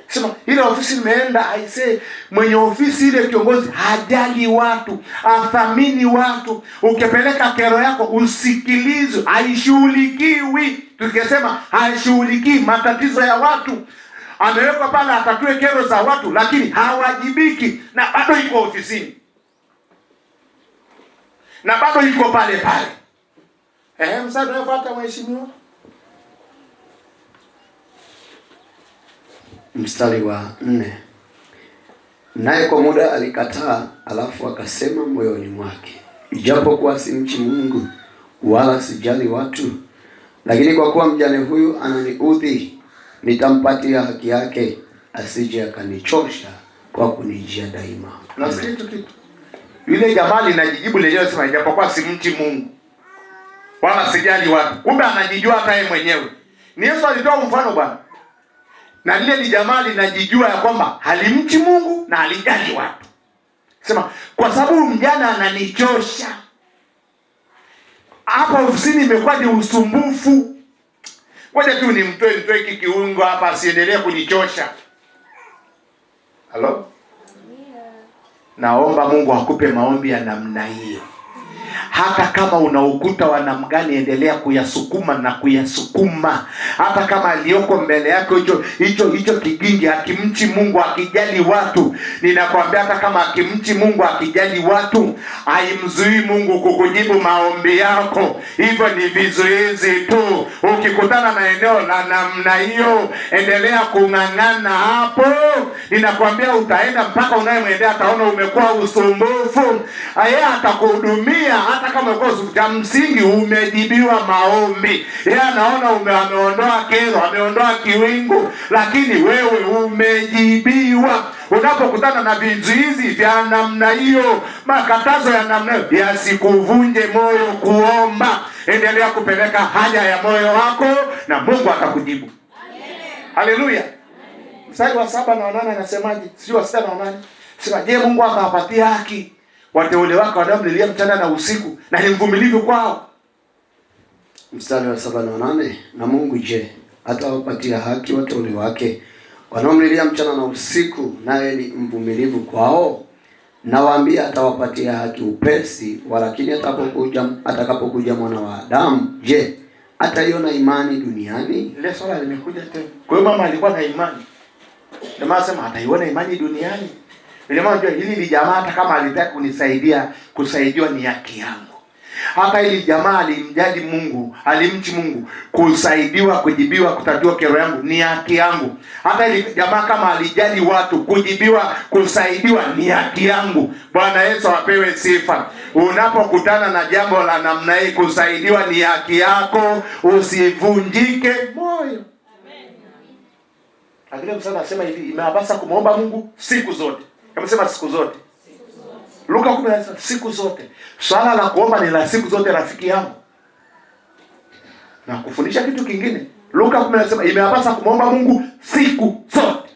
Sema ile ofisi nimeenda, I say mwenye ofisi ile, kiongozi hajali watu, athamini watu. Ukipeleka kero yako usikilizwe, haishughulikiwi. Tukisema haishughulikii matatizo ya watu, amewekwa pale atatue kero za watu, lakini hawajibiki, na bado iko ofisini, na bado iko pale pale. Msasa unafuata mheshimiwa. Mstari wa 4. Naye kwa muda alikataa, alafu akasema moyoni mwake, ijapokuwa simchi Mungu wala sijali watu, lakini kwa kuwa mjane huyu ananiudhi, nitampatia haki yake, asije akanichosha kwa kunijia daima. Nasikia kitu. Yule jamaa linajijibu lenyewe, sema ijapokuwa simchi Mungu wala sijali watu. Kumbe anajijua hata yeye mwenyewe. Ni Yesu alitoa mfano bwana. Na lile ni jamaa linajijua ya kwamba halimchi Mungu na halijali watu. Sema kwa sababu mjana ananichosha. Hapa ofisini imekuwa ni usumbufu. Ngoja tu nitoe hiki kiungo hapa asiendelee kunichosha. Halo? Naomba Mungu akupe maombi ya namna hiyo. Hata kama una ukuta wa namna gani, endelea kuyasukuma na kuyasukuma. Hata kama aliyoko mbele yako hicho kigingi akimchi Mungu, akijali watu, ninakwambia hata kama akimchi Mungu, akijali watu, haimzuii Mungu kukujibu maombi yako. Hivyo ni vizuizi tu. Ukikutana na eneo la namna hiyo, endelea kung'ang'ana hapo. Ninakwambia utaenda mpaka unayemwendea ataona umekuwa usumbufu. Yeye atakuhudumia hata kama kwa msingi umejibiwa maombi. Yeye anaona ameondoa kero, ameondoa kiwingu, lakini wewe umejibiwa. Unapokutana na vizuizi vya namna hiyo, makatazo ya namna hiyo, yasikuvunje moyo kuomba. Endelea kupeleka haja ya moyo wako na Mungu atakujibu. Haleluya. Mstari wa 7 na 8 anasemaje? Sio wa 6 na 8. Sema je, Mungu akawapatia haki wateule wake wanaomlilia mchana na usiku, na ni mvumilivu kwao? Mstari wa 7 na 8. Na Mungu je, atawapatia haki wateule wake wanaomlilia mchana na usiku, naye ni mvumilivu kwao? Nawaambia atawapatia haki upesi. Walakini atakapokuja mwana wa Adamu, je, ataiona imani duniani? Ile swala limekuja tena. Kwa hiyo mama alikuwa na imani. Jamaa sema ataiona imani duniani. Ile mama unajua hili jamaa hata kama alitaka kunisaidia, kusaidiwa ni haki yangu. Hata hili jamaa alimjali Mungu, alimchi Mungu, kusaidiwa, kujibiwa, kutatua kero yangu ni haki yangu. Hata hili jamaa kama alijali watu, kujibiwa, kusaidiwa ni haki yangu. Bwana Yesu apewe sifa. Unapokutana na jambo la namna hii, kusaidiwa ni haki yako, usivunjike moyo. Lakini Musa anasema hivi, imewapasa kumwomba Mungu siku zote. Kama sema siku zote. Luka 10 siku zote. Swala la kuomba ni la siku zote, rafiki yangu. Na kufundisha kitu kingine. Luka 10 anasema imewapasa kumwomba Mungu siku zote.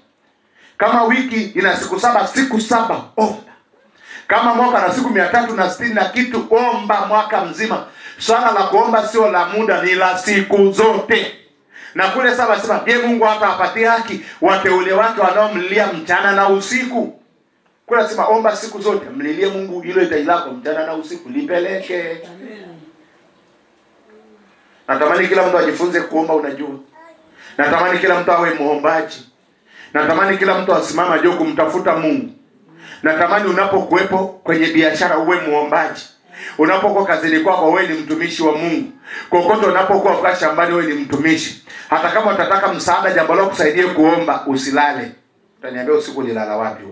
Kama wiki ina siku 7, siku 7 omba. Kama mwaka na siku 360 na kitu, omba mwaka mzima. Swala la kuomba sio la muda, ni la siku zote. Na kule 7 sema je, Mungu hata apatie haki wateule wake wanaomlilia mchana na usiku. Kule sema omba siku zote, mlilie Mungu hilo hitaji lako mchana na usiku, lipeleke. Amen. Natamani kila mtu ajifunze kuomba, unajua. Natamani kila mtu awe muombaji. Natamani kila mtu asimame ajue kumtafuta Mungu. Natamani unapokuepo kwenye biashara uwe muombaji. Unapokuwa kazini kwako wewe ni mtumishi wa Mungu. Kokote unapokuwa kwa shambani wewe ni mtumishi. Hata kama utataka msaada, jambo lako kusaidie kuomba, usilale. Utaniambia usiku nilala wapi?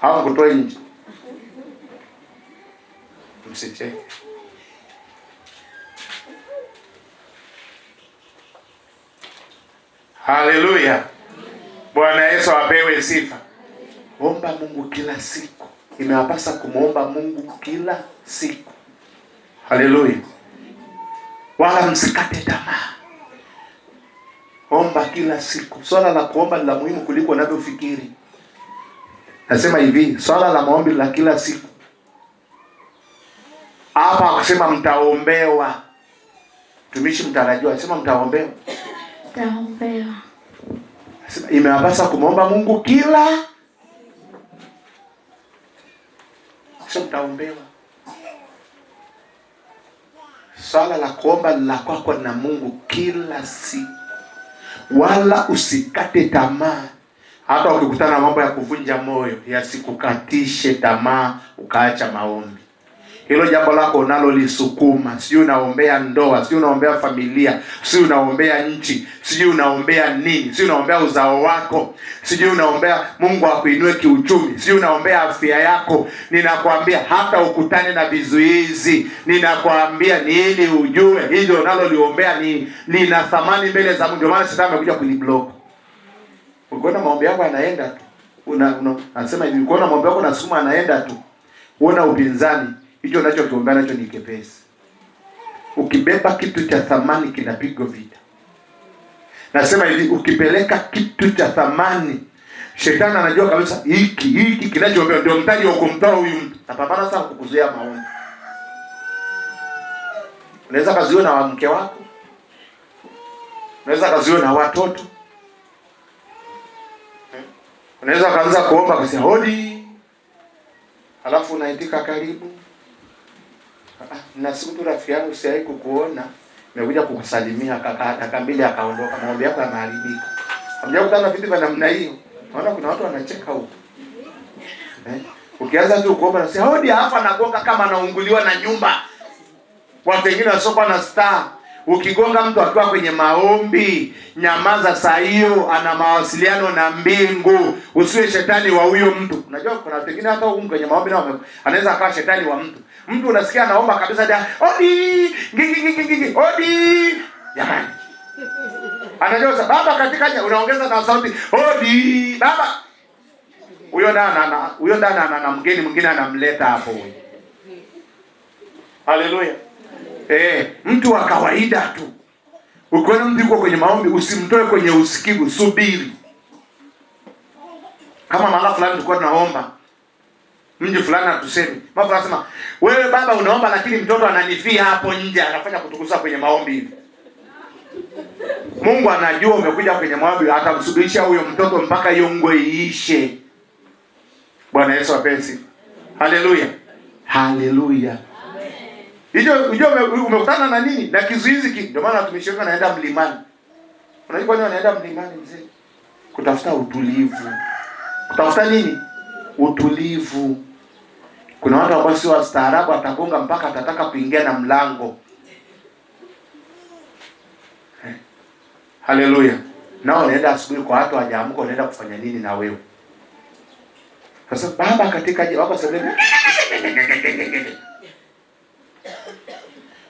Hao kutoa nje. Msicheke. Haleluya. Bwana Yesu apewe sifa. Omba Mungu kila siku. Imewapasa kumwomba Mungu kila siku. Haleluya. wala msikate tamaa. Omba kila siku. Swala la kuomba ni la muhimu kuliko unavyofikiri. Nasema hivi, swala la maombi la kila siku. Hapa kusema mtaombewa. Tumishi mtarajiwa, sema mtaombewa. Mtaombewa. Sema imewapasa kumwomba Mungu kila. Sema mtaombewa. Swala la kuomba la kwako na Mungu kila siku. Wala usikate tamaa. Hata ukikutana na mambo ya kuvunja moyo, yasikukatishe tamaa ukaacha maombi. Hilo jambo lako unalolisukuma, sijui unaombea ndoa, sijui unaombea familia, sijui unaombea nchi, sijui unaombea nini, sijui unaombea uzao wako, sijui unaombea Mungu akuinue kiuchumi, sijui unaombea afya yako. Ninakwambia hata ukutane na vizuizi, ninakwambia ni ili ujue hilo unaloliombea lina thamani mbele za Mungu. Ndio maana shetani amekuja kuliblock. Ukiona maombi yako yanaenda tu, anasema hivi, ukiona maombi yako nasukuma anaenda tu, uona upinzani, hicho unachokiombea nacho ni kepesi. Ukibeba kitu cha thamani kinapigwa vita. Nasema hivi, ukipeleka kitu cha thamani, shetani anajua kabisa hiki kinachoombea ndio mtaji wa kumtoa huyu mtu. Napambana sana kukuzuia maombi. Unaweza kaziona na mke wako, unaweza kaziona na watoto. Unaweza kaanza kuomba kasi hodi, alafu unaitika karibu. Na siku tu rafiki yangu siai kukuona, nimekuja kukusalimia, kaka mbili akaondoka, maombi yako yanaharibika. Hamjakutana vitu vya namna hiyo. Naona kuna watu wanacheka huko. Ukianza tu kuomba na sasa hodi, hapa anagonga kama anaunguliwa na nyumba. Watu wengine wasopa na star. Ukigonga mtu akiwa kwenye maombi, nyamaza saa hiyo, ana mawasiliano na mbingu. Usiwe shetani wa huyo mtu. Unajua kuna watu wengine hata huko kwenye maombi nao anaweza akawa shetani wa mtu. Mtu unasikia anaomba kabisa dia, odi, gigi, odi. Jamani. Anajua baba katika unaongeza na sauti, odi, baba. Huyo ndana ana mgeni mwingine anamleta hapo huyo. Haleluya. Mtu wa kawaida tu. Ukiona mtu yuko kwenye maombi, usimtoe kwenye usikivu, subiri. Kama mara fulani tulikuwa tunaomba, mji fulani atuseme, baba anasema, "Wewe baba unaomba lakini mtoto ananifia hapo nje, anafanya kutukuza kwenye maombi hivi." Mungu anajua umekuja kwenye maombi, atamsubirisha huyo mtoto mpaka hiyo ngwe iishe. Bwana Yesu apenzi. Haleluya. Haleluya. Hiyo umekutana na nini? Na kizuizi ndio maana tumeshika naenda mlimani. Unajua kwa nini wanaenda mlimani mzee? Kutafuta utulivu. Kutafuta nini? Utulivu. Kuna watu ambao si wastaarabu, atagonga mpaka atataka kuingia na mlango. Haleluya. Nao wanaenda asubuhi kwa watu hawajaamka, wanaenda kufanya nini na wewe? Sasa baba katika wako sasa.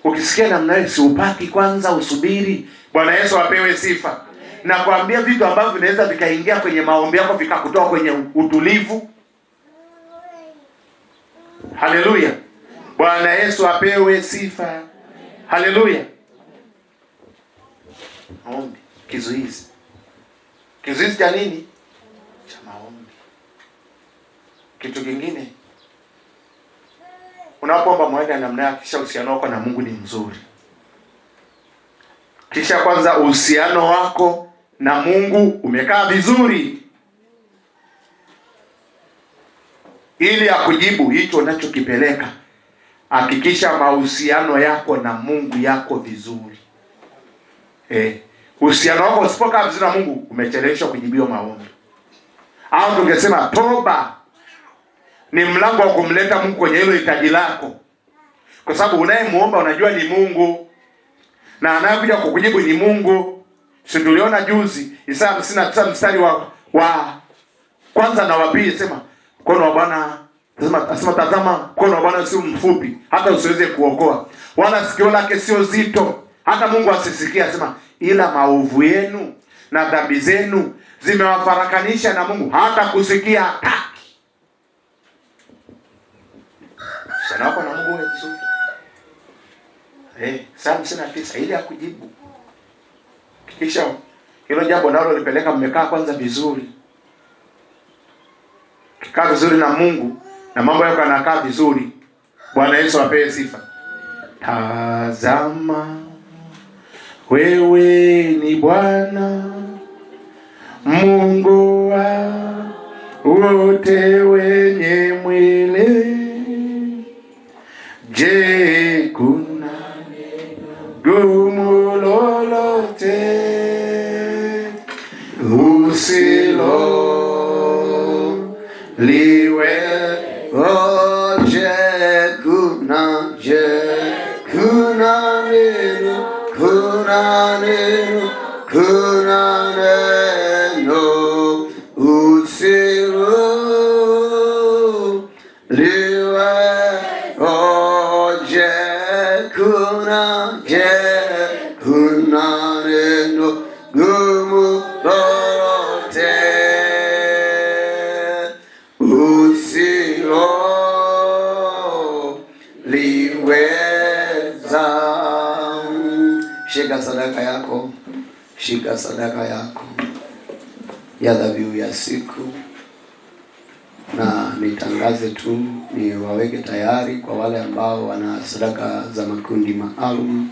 Ukisikia namna hiyo usipaki kwanza, usubiri. Bwana Yesu apewe sifa. Na kuambia vitu ambavyo vinaweza vikaingia kwenye maombi yako vikakutoa kwenye utulivu. Haleluya. Bwana Yesu apewe sifa. Haleluya. Maombi, kizuizi. Kizuizi cha nini? Cha maombi. Kitu kingine, unapoomba mwenda namna yake, kisha uhusiano wako na Mungu ni mzuri. Kisha kwanza uhusiano wako na Mungu umekaa vizuri, ili akujibu hicho unachokipeleka. Hakikisha mahusiano yako na Mungu yako vizuri. Uhusiano wako usipokaa vizuri na Mungu, umecheleweshwa kujibiwa maombi. Au tungesema toba ni mlango wa kumleta Mungu kwenye hilo hitaji lako. Kwa sababu unayemuomba unajua ni Mungu, na anayekuja kukujibu ni Mungu. Si tuliona juzi Isaya 59 mstari wa kwanza na wa pili, sema mkono wa Bwana, asema tazama mkono wa Bwana sio mfupi hata usiweze kuokoa, wala sikio lake sio zito hata Mungu asisikie. Asema ila maovu yenu na dhambi zenu zimewafarakanisha na Mungu hata kusikia hataki. Sana hapo na Mungu vizuri. saa 59 ili akujibu. Kisha hilo jambo nalo lipeleka, mmekaa kwanza vizuri. Kikaa vizuri na Mungu na mambo yako yanakaa vizuri. Bwana Yesu apewe sifa. Tazama wewe ni Bwana Mungu wa wote wenye mwili. Je, kuna gumu lolote usilo liwe? Kuna neno usilo liwe. Kuna neno gumu lolote usilo liweza. Shika sadaka yako, shika sadaka yako ya dhabihu ya siku, na nitangaze tu, ni waweke tayari kwa wale ambao wana sadaka za makundi maalum,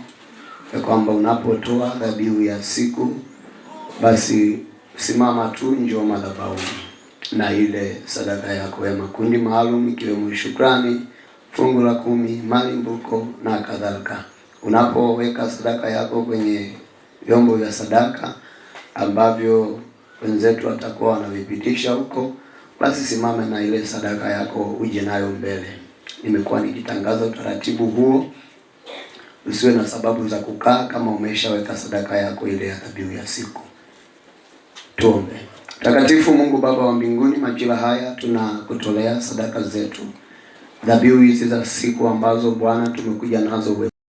ya kwamba unapotoa dhabihu ya siku, basi simama tu, njoo madhabahuni na ile sadaka yako ya makundi maalum, ikiwemo shukrani, fungu la 10, malimbuko na kadhalika. Unapoweka sadaka yako kwenye vyombo vya sadaka ambavyo wenzetu watakuwa wanavipitisha huko, basi simame na ile sadaka yako, uje nayo mbele. Nimekuwa nikitangaza utaratibu huo. Usiwe na sababu za kukaa kama umeshaweka sadaka yako ile ya dhabihu ya siku. Tuombe. Mtakatifu Mungu Baba wa mbinguni, majira haya tunakutolea sadaka zetu, dhabihu hizi za siku ambazo Bwana tumekuja nazo.